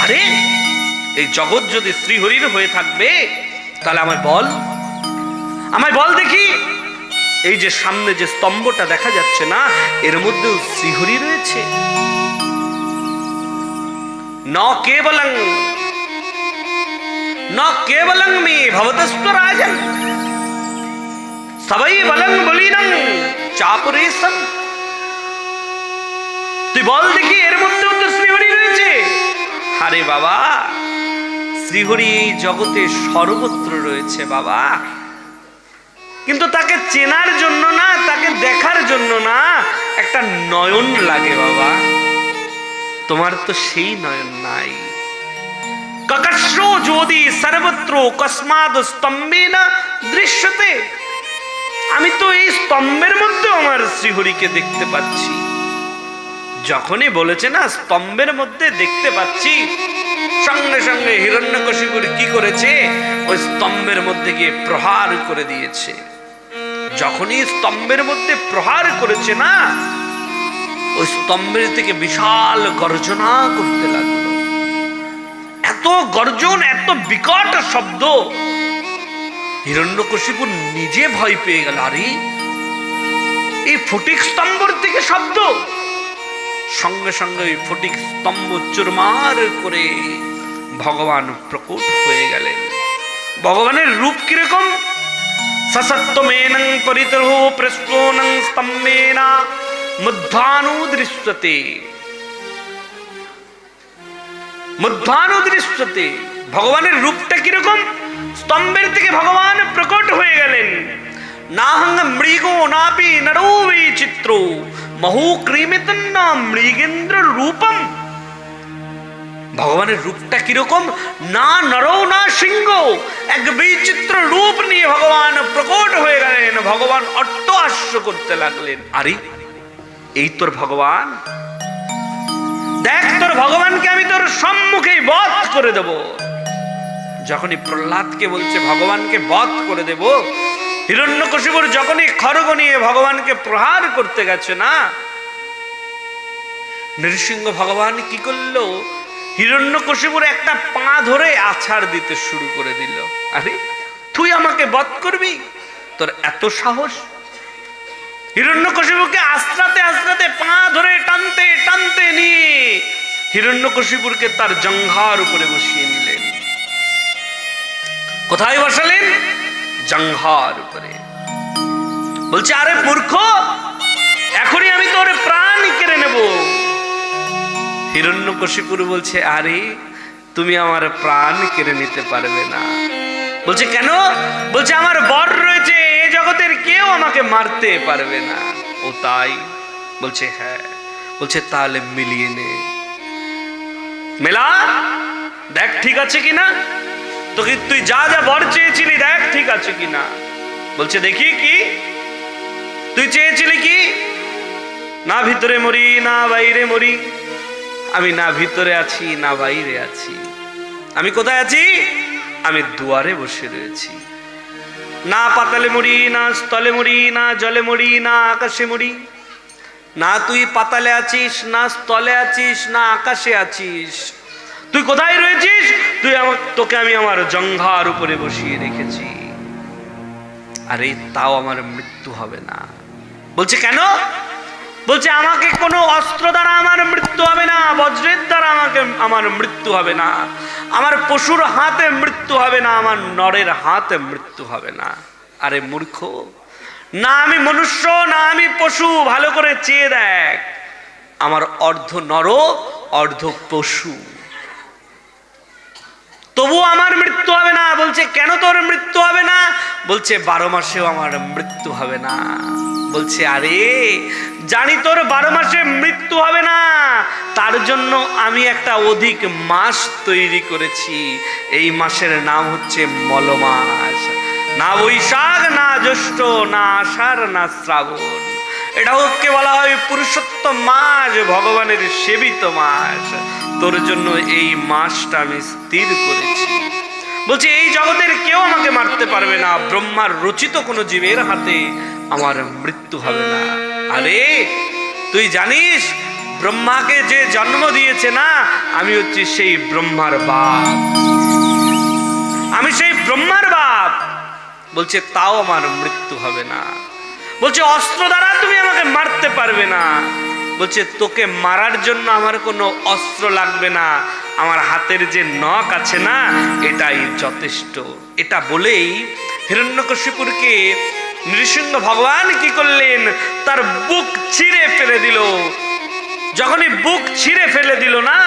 আরে এই জগৎ যদি শ্রীহরির হয়ে থাকবে তাহলে আমায় বল দেখি, এই যে সামনে যে স্তম্ভটা দেখা যাচ্ছে না, এর মধ্যেও শ্রীহরি রয়েছে। ন কেবলং মে ভবতস্ত্ব রাজন সবাই বলং বলিনং চাপরেশম। তুই বল দেখি এর মধ্যেও তো শ্রীহরি রয়েছে। আরে বাবা, শ্রীহরি এই জগতে সর্বত্র রয়েছে বাবা, কিন্তু তাকে চেনার জন্য না, তাকে দেখার জন্য না, একটা নয়ন লাগে বাবা। তোমার তো সেই নয়ন নাই। ককশ্রো যদি সর্বত্র কস্মাদ স্তম্ভেন দৃশ্যতে। আমি তো এই স্তম্ভের মধ্যে আমার শ্রীহরিকে দেখতে পাচ্ছি। যখনই বলেছে না স্তম্ভের মধ্যে দেখতে পাচ্ছি, সঙ্গে সঙ্গে হিরণ্যকশিপুর কি করেছে, ওই স্তম্ভের মধ্যে গিয়ে প্রহার করে দিয়েছে। যখনই স্তম্ভের মধ্যে প্রহার করেছে না, ওই স্তম্ভের থেকে বিশাল গর্জনা করতে লাগলো। এত গর্জন, এত বিকট শব্দ, হিরণ্যকশিপুর নিজে ভয় পেয়ে গেল। আরে এই ফটিক স্তম্ভর থেকে শব্দ। সঙ্গে সঙ্গে ওই ফটিক স্তম্ভ চুরমার করে ভগবান প্রকট হয়ে গেলেন। ভগবানের রূপ কিরকম? সসত্তমেনং পরিতরহ প্রস্ফোনং স্তম্ভেনা মধ্যানুদৃশ্যতে। মধ্যানুদৃশ্যতে ভগবানের রূপটা কিরকম? স্তম্ভের থেকে ভগবান প্রকট হয়ে গেলেন। নাহং মৃগো নাপি নরো বিচিত্র মহু ক্রিমিতন্ন মৃগেন্দ্র রূপম। ভগবানের রূপটা কিরকম? না নরও না সিংহ, এক বিচিত্র রূপ নিয়ে ভগবান প্রকট হয়ে গেলেন। ভগবান অট্টহাস্য করতে লাগলেন। আরে এই তোর ভগবান, দেখ তোর ভগবানকে আমি তোর সম্মুখে বধ করে দেব। যখনই প্রহ্লাদকে বলছে ভগবানকে বধ করে দেব, হিরণ্যকশিপুর যখনই খড়গ নিয়ে ভগবানকে প্রহার করতে গেছে না, নৃসিংহ ভগবান কি করলো? হিরণ্যকশিপুর একটা পা ধরে আছাড় দিতে শুরু করে দিল। আরে তুই আমাকে বধ করবি? তোর এত সাহস? হিরণ্যকশিপুরকে আস্রাতে আস্রাতে পা ধরে টানতে টানতে নিয়ে হিরণ্যকশিপুরকে তার জঙ্ঘার উপরে বসিয়ে নিলেন। কোথায় বসালেন? জঙ্ঘার উপরে। বলছে আরে মূর্খ, এখনই আমি তোর প্রাণ কেড়ে নেব। হিরণ্যকশিপুর বলছে আরে তুমি আমার প্রাণ কেড়ে নিতে পারবে না। বলছে কেন? বলছে আমার বর রয়েছে, এ জগতের কেউ আমাকে মারতে পারবে না। ও তাই? বলছে হ্যাঁ। বলছে তাহলে মিলিয়ে নে, মেলা, দেখ ঠিক আছে কিনা, তোকে তুই যা যা বর চেয়েছিলি দেখ ঠিক আছে কিনা। বলছে দেখি কি তুই চেয়েছিলি? কি না ভিতরে মরি না বাইরে মরি। আমি না ভিতরে আছি না বাইরে আছি। আমি কোথায় আছি? আমি দুয়ারে বসে রয়েছি। না পাতালে মরি, না স্থলে মরি, না জলে মরি, না আকাশে মরি। না তুই পাতালে আছিস, না স্থলে আছিস, না আকাশে আছিস। তুই কোথায় রয়েছিস? তোকে আমি আমার জঙ্ঘার উপরে বসিয়ে রেখেছি। আরে তাও আমার মৃত্যু হবে না। বলছে কেন? বলছে আমাকে কোনো অস্ত্র দ্বারা আমার মৃত্যু হবে না, বজ্রের দ্বারা আমার মৃত্যু হবে না, আমার পশুর হাতে মৃত্যু হবে না, আমার নরের হাতে মৃত্যু হবে না। আরে মূর্খ, না আমি মনুষ্য, না আমি পশু। ভালো করে চেয়ে দেখ, আমার অর্ধ নর অর্ধ পশু, তবু আমার মৃত্যু হবে না। বলছে কেন তোর মৃত্যু হবে না? বলছে 12 মাসেও আমার মৃত্যু হবে না। বলছে আরে জানি তোর 12 মাসে মৃত্যু হবে না, তার জন্য আমি একটা অধিক মাস তৈরি করেছি। এই মাসের নাম হচ্ছে মল মাস। না বৈশাখ, না জ্যৈষ্ঠ, না আষাঢ়, না শ্রাবণ। এটাকে বলা হয় পুরুষোত্তম মাস, ভগবানের সেবিত মাস। তোর জন্য এই মাসটা আমি স্থির করেছি। বলছে এই জগতের কেউ আমাকে মারতে পারবে না, ব্রহ্মার রচিত কোনো জীবের হাতে আমার মৃত্যু হবে না। আরে তুই জানিস ব্রহ্মাকে যে জন্ম দিয়েছে না, আমি হচ্ছি সেই ব্রহ্মার বাপ, আমি সেই ব্রহ্মার বাপ। বলছে তাও আমার মৃত্যু হবে না। বলছে অস্ত্র দ্বারা তুমি আমাকে মারতে পারবে না। বলছে তোকে মারার জন্য আমার কোনো অস্ত্র লাগবে না, আমার হাতের যে নখ আছে না, এটাই যথেষ্ট। এটা বলেই হিরণ্যকশিপুরকে নৃসিংহ ভগবান কি করলেন? তার বুক ছিঁড়ে ফেলে দিল। যখনই বুক ছিঁড়ে ফেলে দিল না,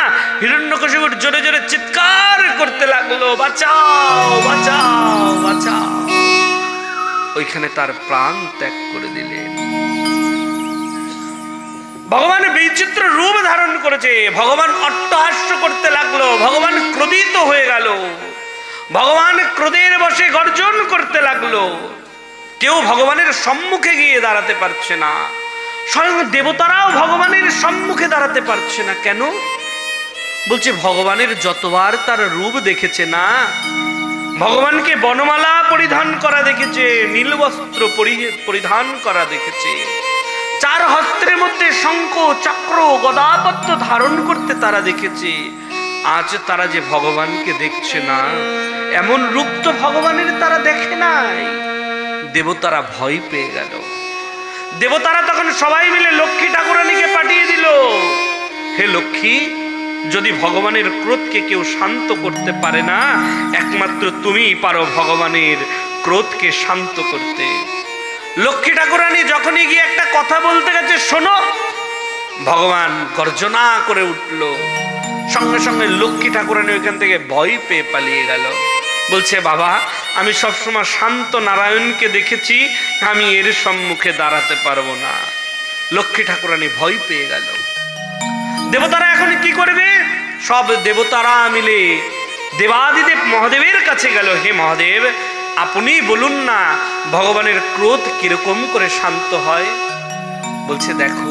হিরণ্যকশিপুর জোরে জোরে চিৎকার করতে লাগলো, বাঁচাও বাঁচাও বাঁচাও। ওইখানে তার প্রাণ ত্যাগ করে দিলেন। ভগবান বিচিত্র রূপ ধারণ করেছে। ভগবান অট্টহাস্য করতে লাগলো, ভগবান ক্রোধিত হয়ে গেল, ভগবান ক্রোধের বশে গর্জন করতে লাগলো। কেউ ভগবানের সম্মুখে গিয়ে দাঁড়াতে পারছে না, স্বয়ং দেবতারাও ভগবানের সম্মুখে দাঁড়াতে পারছে না। কেন? বলছে ভগবানের যতবার তার রূপ দেখেছে না, ভগবানকে বনমালা পরিধান করা দেখেছে, নীল বস্ত্র পরিধান করা দেখেছে, 4 হস্তের মধ্যে শঙ্খ চক্র গদাপদ্ম ধারণ করতে তারা দেখেছে। আজ তারা যে ভগবানকে দেখছে না, এমন রূপ তো ভগবানের তারা দেখে নাই। দেবতারা ভয় পেয়ে গেল। দেবতারা তখন সবাই মিলে লক্ষ্মী ঠাকুরানীকে পাঠিয়ে দিল, হে লক্ষ্মী, যদি ভগবানের ক্রোধকে কেউ শান্ত করতে পারে না, একমাত্র তুমিই পারো ভগবানের ক্রোধকে শান্ত করতে। লক্ষ্মী ঠাকুরানী যখনই গিয়ে একটা কথা বলতে গেছে, শোনো, ভগবান গর্জনা করে উঠল। সঙ্গে সঙ্গে লক্ষ্মী ঠাকুরানী ওইখান থেকে ভয় পেয়ে পালিয়ে গেল। বলছে বাবা, আমি সবসময় শান্ত নারায়ণকে দেখেছি, আমি এর সম্মুখে দাঁড়াতে পারবো না। লক্ষ্মী ঠাকুরানী ভয় পেয়ে গেল। দেবতারা এখন কি করবে? সব দেবতারা মিলে দেবাদিদেব মহাদেবের কাছে গেল, হে মহাদেব, আপনি বলুন না ভগবানের ক্রোধ কিরকম করে শান্ত হয়। বলছে দেখো,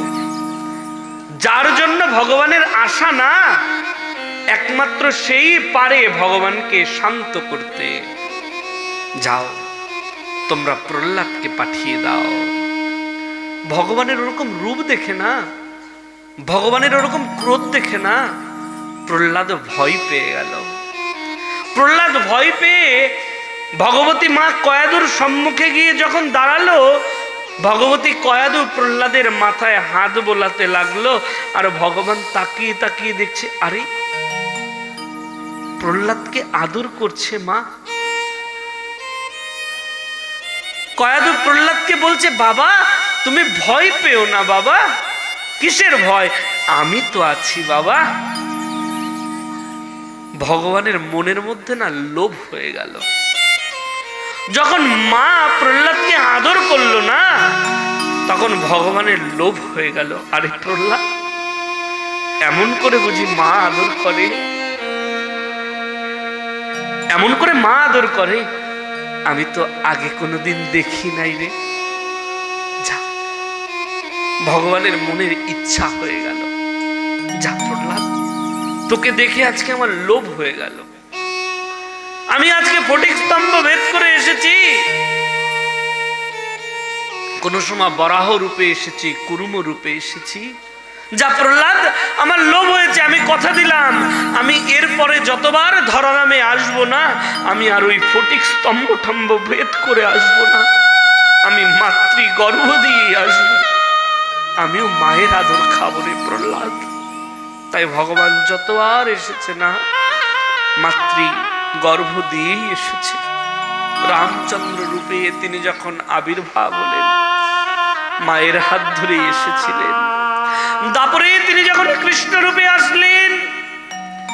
যার জন্য ভগবানের আশা না, একমাত্র সেই পারে ভগবানকে শান্ত করতে। যাও, তোমরা প্রহ্লাদকে পাঠিয়ে দাও। ভগবানের ওরকম রূপ দেখে না, ভগবানের ওরকম ক্রোধ দেখে না, প্রহ্লাদ ভয় পেয়ে গেল। প্রহ্লাদ ভয় পেয়ে ভগবতী মা কয়াদুর সম্মুখে গিয়ে যখন দাঁড়ালো, ভগবতী কয়াদু প্রহ্লাদের মাথায় হাত বোলাতে লাগলো। আর ভগবান তাকিয়ে তাকিয়ে দেখছে, আরে প্রহ্লাদকে আদর করছে মা। কয়াদু প্রহ্লাদকে বলছে, বাবা তুমি ভয় পেও না বাবা। কিসের ভয়? আমি তো আছি বাবা। ভগবানের মনের মধ্যে না লোভ হয়ে গেল। যখন মা প্রহ্লাদকে আদর করলো না, তখন ভগবানের লোভ হয়ে গেল। আরে প্রহ্লাদ, এমন করে বুঝি মা আদর করে? এমন করে মা আদর করে? আমি তো আগে কোনোদিন দেখি নাই রে। যা, ভগবানের মনের ইচ্ছা হয়ে গেল, যা প্রহ্লাদ, তোকে দেখে আজকে আমার লোভ হয়ে গেল। আমি আজকে ফটিক স্তম্ভ ভেদ করে এসেছি, কোনো সময় বরাহ রূপে এসেছি, কুরুম রূপে এসেছি। যা প্রহ্লাদ, আমার লোভ হয়েছে, আমি কথা দিলাম আমি এরপরে যতবার ধরাধামে আসবো না, আমি আর ওই ফটিক স্তম্ভ টম্ব ভেদ করে আসবো না, আমি মাতৃ গর্ভ দিয়ে আসবো, আমিও মায়ের আদর খাবো রে প্রহ্লাদ। তাই ভগবান যতবার এসেছে না, মাতৃ গর্ভ দিয়েই এসেছে। রামচন্দ্র রূপে তিনি যখন আবির্ভাব হলেন, মায়ের হাত ধরে এসেছিলেন। দাপরে তিনি যখন কৃষ্ণ রূপে আসলেন,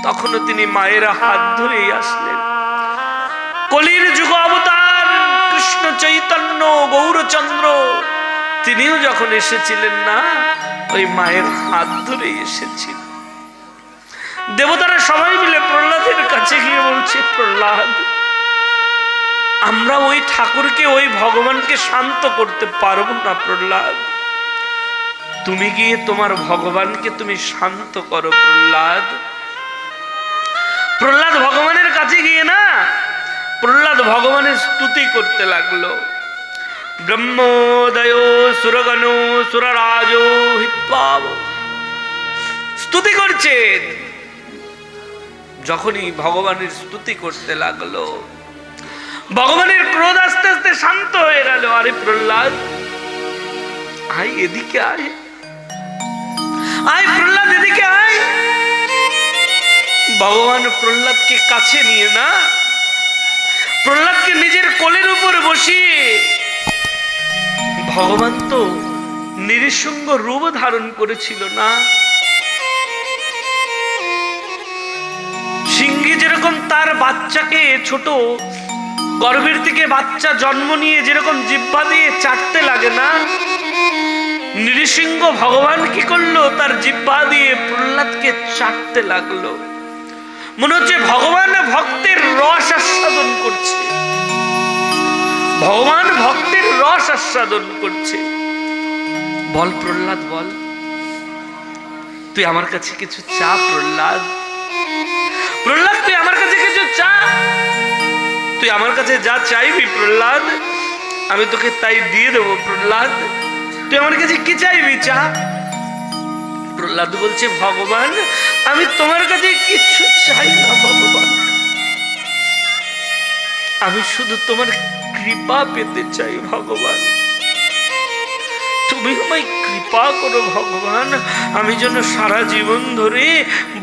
তখনও তিনি মায়ের হাত ধরেই আসলেন। কলির যুগ অবতার কৃষ্ণ চৈতন্য গৌরচন্দ্র, তিনিও যখন এসেছিলেন না, ওই মায়ের হাত ধরেই এসেছিলেন। দেবতারা সবাই মিলে প্রহ্লাদের কাছে গিয়ে বলছে, প্রহ্লাদ, আমরা ওই ঠাকুরকে, ওই ভগবানকে শান্ত করতে পারবো না প্রহ্লাদ, তুমি গিয়ে তোমার ভগবানকে তুমি শান্ত করো প্রহ্লাদ। প্রহ্লাদ ভগবানের কাছে গিয়ে না, প্রহ্লাদ ভগবানের স্তুতি করতে লাগলো। ব্রহ্মোদয় সুরগণ সুররাজ হিত্বাব, স্তুতি করছেন। যখনই ভগবানের স্তুতি করতে লাগলো, ভগবানের ক্রোধ আস্তে আস্তে শান্ত হয়ে গেল। আরে প্রহ্লাদ, আয় এদিকে আয়, আয় প্রহ্লাদ এদিকে আয়। ভগবান প্রহ্লাদকে কাছে নিয়ে না, প্রহ্লাদকে নিজের কোলের উপর বসিয়ে, ভগবান তো নিঃসঙ্গ রূপ ধারণ করেছিল না। সিংহী যেরকম তার বাচ্চাকে, ছোট গর্ভের থেকে বাচ্চা জন্ম নিয়ে যেরকম জিহ্বা দিয়ে চাটতে লাগে না, নৃসিংহ ভগবান কি করলো, তার জিহ্বা দিয়ে প্রহ্লাদকে চাটতে লাগলো। মনে হচ্ছে ভগবান ভক্তের রস আস্বাদন করছে, ভগবান ভক্তের রস আস্বাদন করছে। বল প্রহ্লাদ, বল, তুই আমার কাছে কিছু চা প্রহ্লাদ। প্রহ্লাদ, তুই আমার কাছে কিছু চা, তুই আমার কাছে যা চাইবি প্রহ্লাদ, আমি তোকে তাই দিয়ে দেবো প্রহ্লাদ। তুই আমার কাছে কি চাইবি, চা। প্রহ্লাদ বলছে, ভগবান, আমি তোমার কাছে কিছু চাই না ভগবান, আমি শুধু তোমার কৃপা পেতে চাই ভগবান। তুমি আমায় কৃপা করো ভগবান, আমি যেন সারা জীবন ধরে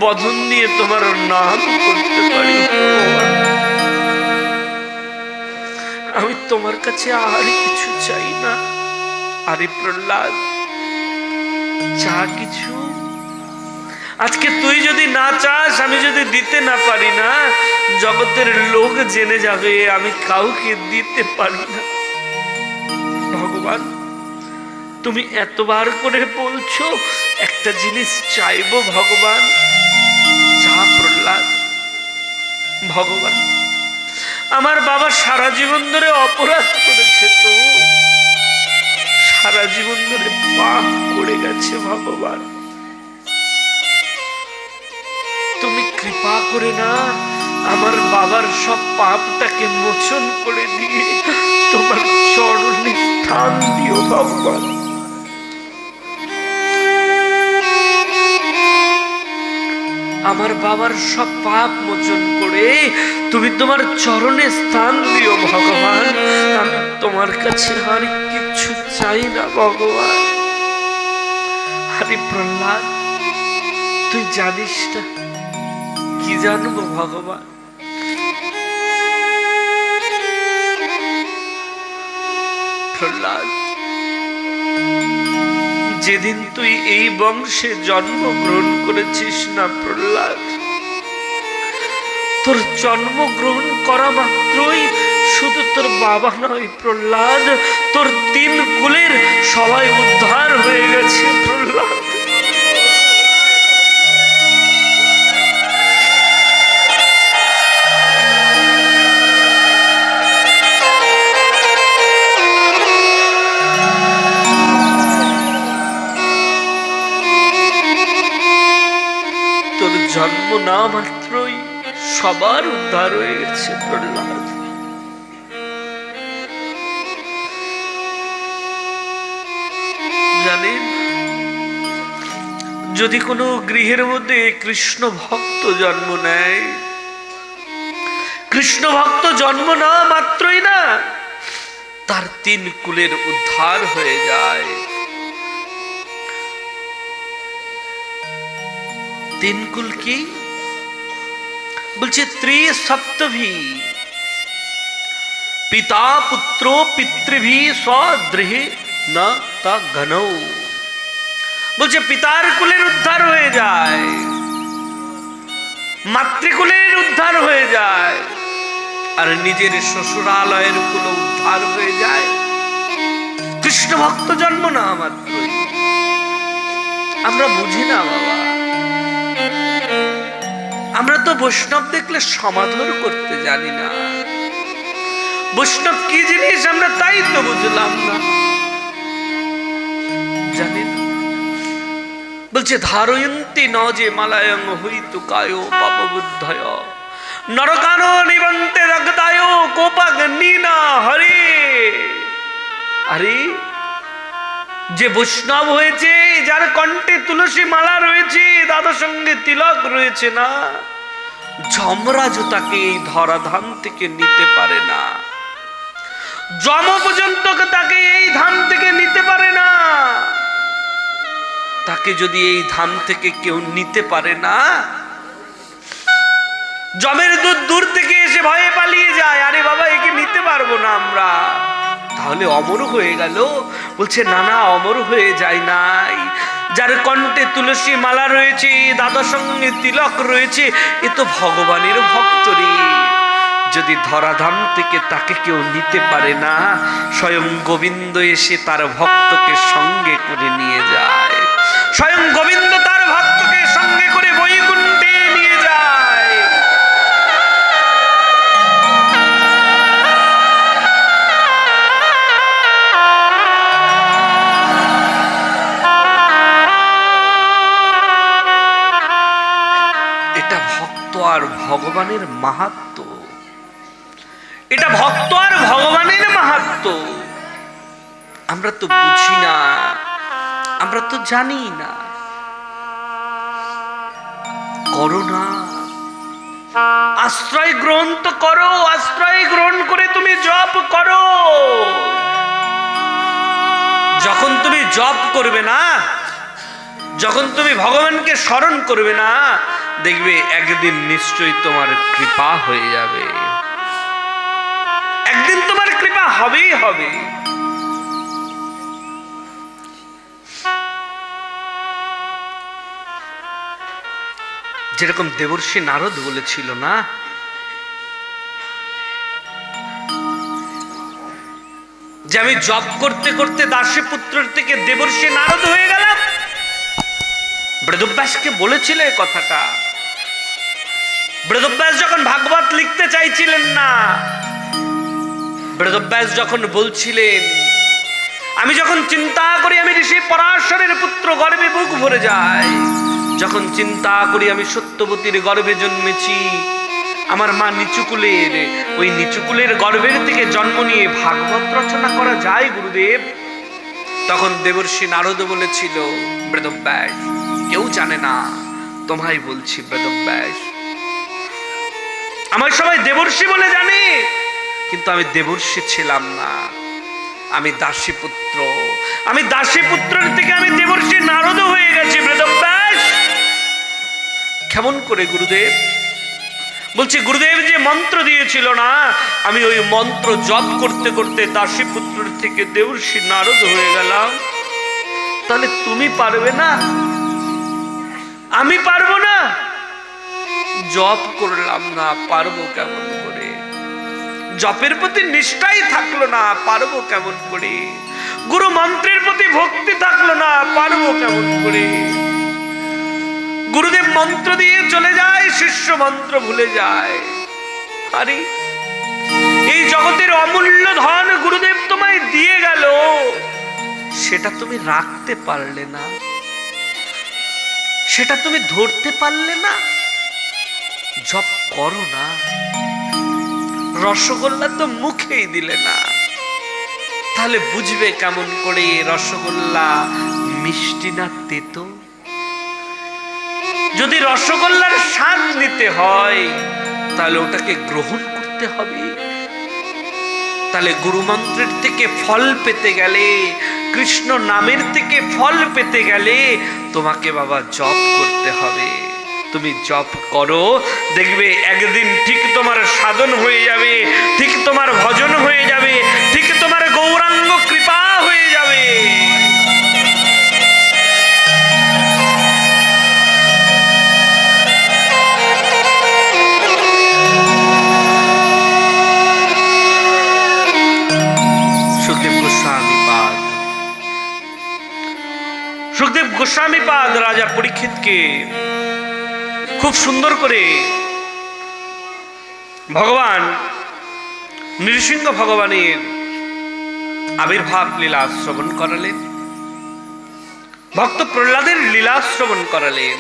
বদন দিয়ে তোমার নাম করতে পারি ভগবান। আমি তোমার কাছে আর কিছু চাই না। আরে প্রহ্লাদ, চা কিছু, আজকে তুই যদি না চাস, আমি যদি দিতে না পারি না, জগতের লোক জেনে যাবে আমি কাউকে দিতে পারি না। ভগবান, তুমি এতবার করে বলছো, একটা জিনিস চাইবো ভগবান, চা প্রহ্লাদ। ভগবান, আমার বাবা সারা জীবন ধরে অপরাধ করেছে, তো সারা জীবন ধরে পাপ করে গেছে ভগবান, তুমি কৃপা করে না আমার বাবার সব পাপটাকে মোচন করে দিয়ে তোমার চরণে স্থান দিও ভগবান। আমার বাবার সব পাপ মোচন করে তুমি তোমার চরণে স্থান দিও ভগবান। আমি তোমার কাছে আর কিছু চাই না ভগবান। আরে প্রহ্লাদ, তুই জানিস না, কি জানবো ভগবান। প্রহ্লাদ, যেদিন তুই এই বংশে জন্মগ্রহণ করেছিস না প্রহ্লাদ, তোর জন্মগ্রহণ করা মাত্রই শুধু তোর বাবা নয় প্রহ্লাদ, তোর 3 কুলের সবাই উদ্ধার হয়ে গেছে প্রহ্লাদ। জন্ম না মাত্রই সবার উদ্ধার হয়ে গেছে প্রহ্লাদ। যদি কোনো গৃহের মধ্যে কৃষ্ণ ভক্ত জন্ম নেয়, কৃষ্ণ ভক্ত জন্ম নেওয়া মাত্রই না তার 3 কুলের উদ্ধার হয়ে যায়। 3 কুল কি বলছে? ত্রিসপ্তভি পিতা পুত্র পিতৃভি স্বগৃহে না তা ঘনৌ। বলছে পিতার কুলের উদ্ধার হয়ে যায়, মাতৃকুলের উদ্ধার হয়ে যায়, আর নিজের শ্বশুরালয়ের কুল উদ্ধার হয়ে যায় কৃষ্ণ ভক্ত জন্ম না মাত্রই। আমরা বুঝি না বাবা, আমরা তো বৈষ্ণব দেখলে সমাদর করতে জানি না। বৈষ্ণব কি জিনিস আমরা তাই তো বুঝলাম না, জানি না। বলছে ধারয়ন্তি ন যে মালায়ং হইতু কায় পাপবুদ্ধয় নরকানো নিবন্তে রগদায় কোপাগ্নিনা হরে। আরে যে বৈষ্ণব হয়েছে, যার কণ্ঠে তুলসী মালা রয়েছে, দাদার সঙ্গে তিলক রয়েছে না, যমরাজ তাকে এই ধরাধাম থেকে নিতে পারে না, যম পর্যন্ত তাকে এই ধাম থেকে নিতে পারে না। তাকে যদি এই ধাম থেকে কেউ নিতে পারে না, যমের দূত দূর থেকে এসে ভয়ে পালিয়ে যায়, আরে বাবা একে নিতে পারবো না আমরা, তাহলে অমর হয়ে গেল। বলছে না না, অমর হয়ে যায় নাই। যার কণ্ঠে তুলসী মালা রয়েছে, দাদার সঙ্গে তিলক রয়েছে, এ তো ভগবানের ভক্ত রে। যদি ধরাধাম থেকে তাকে কেউ নিতে পারে না, স্বয়ং গোবিন্দ এসে তার ভক্তকে সঙ্গে করে নিয়ে যায়। স্বয়ং গোবিন্দ তার ভক্তকে সঙ্গে করে বৈকুণ্ঠে নিয়ে যায়। এটা ভক্ত আর ভগবানের মাহাত্ম্য, এটা ভক্ত আর ভগবানের মাহাত্ম্য। আমরা তো বুঝি না, আমরা তো জানি না। করো না, আশ্রয় গ্রহণ তো করো, আশ্রয় গ্রহণ করে তুমি জপ করো। যখন তুমি জপ করবে না, যখন তুমি ভগবানকে স্মরণ করবে না, দেখবে একদিন নিশ্চয়ই তোমার কৃপা হয়ে যাবে, একদিন তোমার কৃপা হবেই হবে। যেরকম দেবর্ষি নারদ বলেছিল না, যে আমি জপ করতে করতে দাসী পুত্রের থেকে দেবর্ষি নারদ হয়ে গেলাম। বেদব্যাসকে বলেছিল এই কথাটা। বেদব্যাস যখন ভাগবত লিখতে চাইছিলেন না, বেদব্যাস যখন বলছিলেন আমি যখন চিন্তা করি আমি ঋষি পরাশরের পুত্র, গর্বে বুক ভরে যায়। যখন চিন্তা করি আমি সত্যবতীর গর্ভে জন্মেছি, আমার মা নিচুকুলের, ওই নিচুকুলের গর্ভের থেকে জন্ম নিয়ে ভাগবত রচনা করা যায় গুরুদেব। তখন দেবর্ষি নারদ বলেছিল, বেদব্যাস কেউ জানে না, তোমায় বলছি বেদব্যাস। আমার সবাই দেবর্ষি বলে জানে, কিন্তু আমি দেবর্ষি ছিলাম না, আমি দাসী পুত্র। আমি দাসী পুত্রের থেকে আমি দেবর্ষি নারদ হয়ে গেছি। বেদব্যাস কেমন করে গুরুদেব? বলছি গুরুদেব যে মন্ত্র দিয়েছিল না, আমি ওই মন্ত্র জপ করতে করতে দাসী পুত্রের থেকে দেবর্ষি নারদ হয়ে গেলাম। তাহলে তুমি পারবে না, আমি পারবো না? জপ করলাম না, পারবো কেমন করে? জপের প্রতি নিষ্ঠাই থাকলো না, পারবো কেমন করে? গুরু মন্ত্রের প্রতি ভক্তি থাকলো না, পারবো কেমন করে? গুরুদেব মন্ত্র দিয়ে চলে যায়, শিষ্য মন্ত্র ভুলে যায়। আরে এই জগতের অমূল্য ধন গুরুদেব তোমায় দিয়ে গেল, সেটা তুমি রাখতে পারলে না, সেটা তুমি ধরতে পারলে না। জপ করো না। রসগোল্লা তো মুখেই দিলে না, তাহলে বুঝবে কেমন করে রসগোল্লা মিষ্টি না তেতো? যদি রসগোল্লার স্বাদ নিতে হয় তাহলে ওটাকে গ্রহণ করতে হবে। তাহলে গুরু মন্ত্রের থেকে ফল পেতে গেলে, কৃষ্ণ নামের থেকে ফল পেতে গেলে তোমাকে বাবা জপ করতে হবে। তুমি জপ করো, দেখবে একদিন ঠিক তোমার সাধন হয়ে যাবে, ঠিক তোমার ভজন হয়ে যাবে, ঠিক তোমার গৌরাঙ্গ কৃপা হয়ে যাবে। সুখদেব গোস্বামী পাদ রাজা পরীক্ষিতকে খুব সুন্দর করে ভগবান নৃসিংহ ভগবানের আবির্ভাব লীলা শ্রবণ করালেন, ভক্ত প্রহ্লাদের লীলা শ্রবণ করালেন।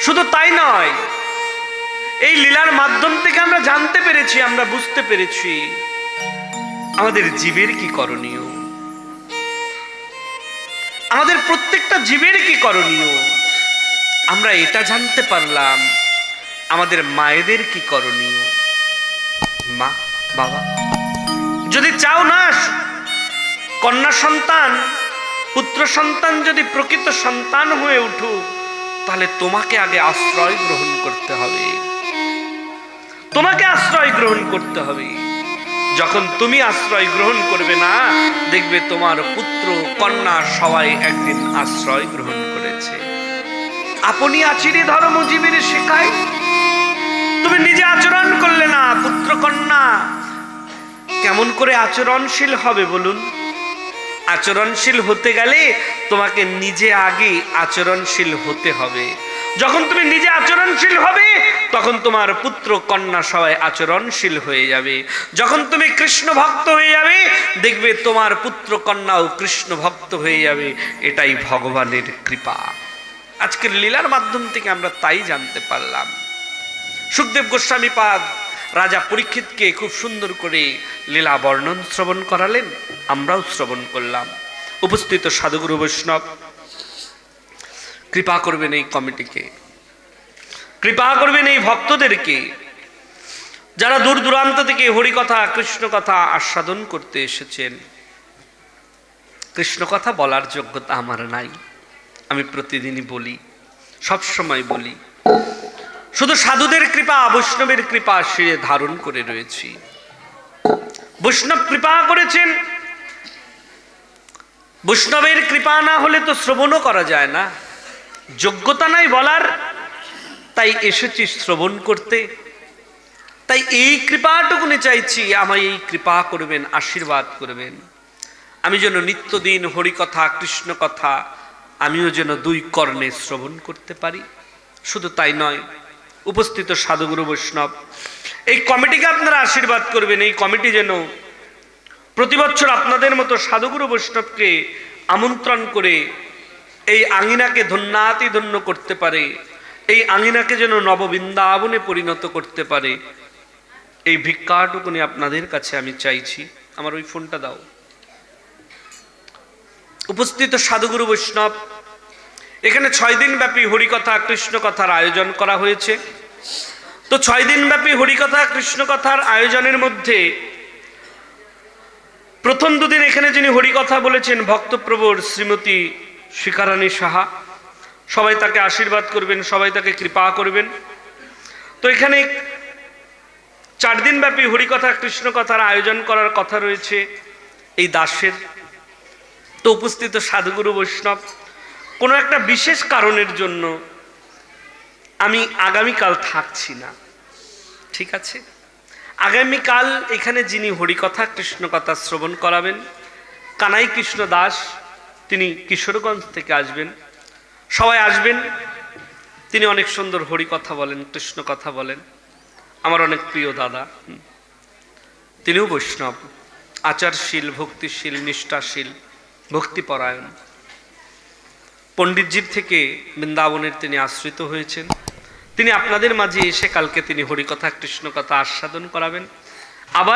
শুধু তাই নয়, এই লীলার মাধ্যম থেকে আমরা জানতে পেরেছি, আমরা বুঝতে পেরেছি আমাদের জীবের কি করণীয়, আমাদের প্রত্যেকটা জীবের কি করণীয়। আমরা এটা জানতে পারলাম আমাদের মায়েদের কি করণীয়। মা বাবা, যদি চাও না কন্যা সন্তান, পুত্র সন্তান যদি প্রকৃত সন্তান হয়ে উঠুক, তাহলে তোমাকে আগে আশ্রয় গ্রহণ করতে হবে, তোমাকে আশ্রয় গ্রহণ করতে হবে। যখন তুমি আশ্রয় গ্রহণ করবে না, দেখবে তোমার পুত্র কন্যা সবাই একদিন আশ্রয় গ্রহণ করেছে। আপনি আচিরে ধর্ম জীবের শেখায়, তুমি নিজে আচরণ করলে না, পুত্র কন্যা কেমন করে আচরণশীল হবে বলুন? আচরণশীল হতে গেলে তোমাকে নিজে আগে আচরণশীল হতে হবে। যখন তুমি নিজে আচরণশীল হবে, তখন তোমার পুত্র কন্যা সবাই আচরণশীল হয়ে যাবে। যখন তুমি কৃষ্ণ ভক্ত হয়ে যাবে, দেখবে তোমার পুত্র কন্যাও কৃষ্ণ ভক্ত হয়ে যাবে। এটাই ভগবানের কৃপা। আজকের লীলার মাধ্যম থেকে আমরা তাই জানতে পারলাম। সুখদেব গোস্বামী পাদ রাজা পরীক্ষিতকে খুব সুন্দর করে লীলা বর্ণন শ্রবণ করালেন, আমরাও শ্রবণ করলাম। উপস্থিত সাধুগুরু বৈষ্ণব কৃপা করবেন এই কমিটিকে, কৃপা করবেন এই ভক্তদেরকে, যারা দূর দূরান্ত থেকে হরিকথা কৃষ্ণ কথা আস্বাদন করতে এসেছেন। কৃষ্ণ কথা বলার যোগ্যতা আমার নাই, আমি প্রতিদিনই বলি, সবসময় বলি। শুধু সাধুদের কৃপা, বৈষ্ণবের কৃপা শিরে ধারণ করে রয়েছি। বৈষ্ণব কৃপা করেছেন, বৈষ্ণবের কৃপা না হলে তো শ্রবণও করা যায় না। যোগ্যতা নাই বলার, তাই এসেছি শ্রবণ করতে। তাই এই কৃপাটুকুনি চাইছি, আমায় এই কৃপা করবেন, আশীর্বাদ করবেন। আমি যেন নিত্যদিন হরিকথা কৃষ্ণ কথা আমিও যেন দুই কর্ণে শ্রবণ করতে পারি। শুধু তাই নয়, উপস্থিত সাধুগুরু বৈষ্ণব এই কমিটিকে আপনারা আশীর্বাদ করবেন। এই কমিটি যেন প্রতি বছর আপনাদের মতো সাধুগুরু বৈষ্ণবকে আমন্ত্রণ করে এই আঙিনাকে ধন্যাতি ধন্য করতে পারে, এই আঙিনাকে যেন নববৃন্দাবনে পরিণত করতে পারে। এই ভিক্ষাটুকুনি আপনাদের কাছে আমি চাইছি। আমার ওই ফোনটা দাও। উপস্থিত সাধুগুরু বৈষ্ণব, এখানে 6 দিন ব্যাপী হরিকথা কৃষ্ণ কথার আয়োজন করা হয়েছে। তো 6 দিন ব্যাপী হরিকথা কৃষ্ণ কথার আয়োজনের মধ্যে প্রথম দুদিন এখানে যিনি হরিকথা বলেছেন ভক্তপ্রবর শ্রীমতী শিখারানী সাহা, সবাই তাকে আশীর্বাদ করবেন, সবাই তাকে কৃপা করবেন। তো এখানে 4 দিন ব্যাপী হরিকথা কৃষ্ণ কথার আয়োজন করার কথা রয়েছে এই দাসের। তো উপস্থিত সাধুগুরু বৈষ্ণব, কোনো একটা বিশেষ কারণের জন্য আমি আগামীকাল থাকছি না, ঠিক আছে? আগামীকাল এখানে যিনি হরিকথা কৃষ্ণ কথা শ্রবণ করাবেন, কানাই কৃষ্ণ দাস, তিনি কিশোরগঞ্জ থেকে আসবেন। সবাই আসবেন। তিনি অনেক সুন্দর হরিকথা বলেন, কৃষ্ণ কথা বলেন। আমার অনেক প্রিয় দাদা, তিনিও বৈষ্ণব, আচারশীল, ভক্তিশীল, নিষ্ঠাশীল, ভক্তিপরায়ণ। পণ্ডিতজির থেকে বৃন্দাবনের তিনি আশ্রিত হয়েছেন। তিনি আপনাদের মাঝে এসে কালকে তিনি হরিকথা কৃষ্ণ কথা আস্বাদন করাবেন। আবার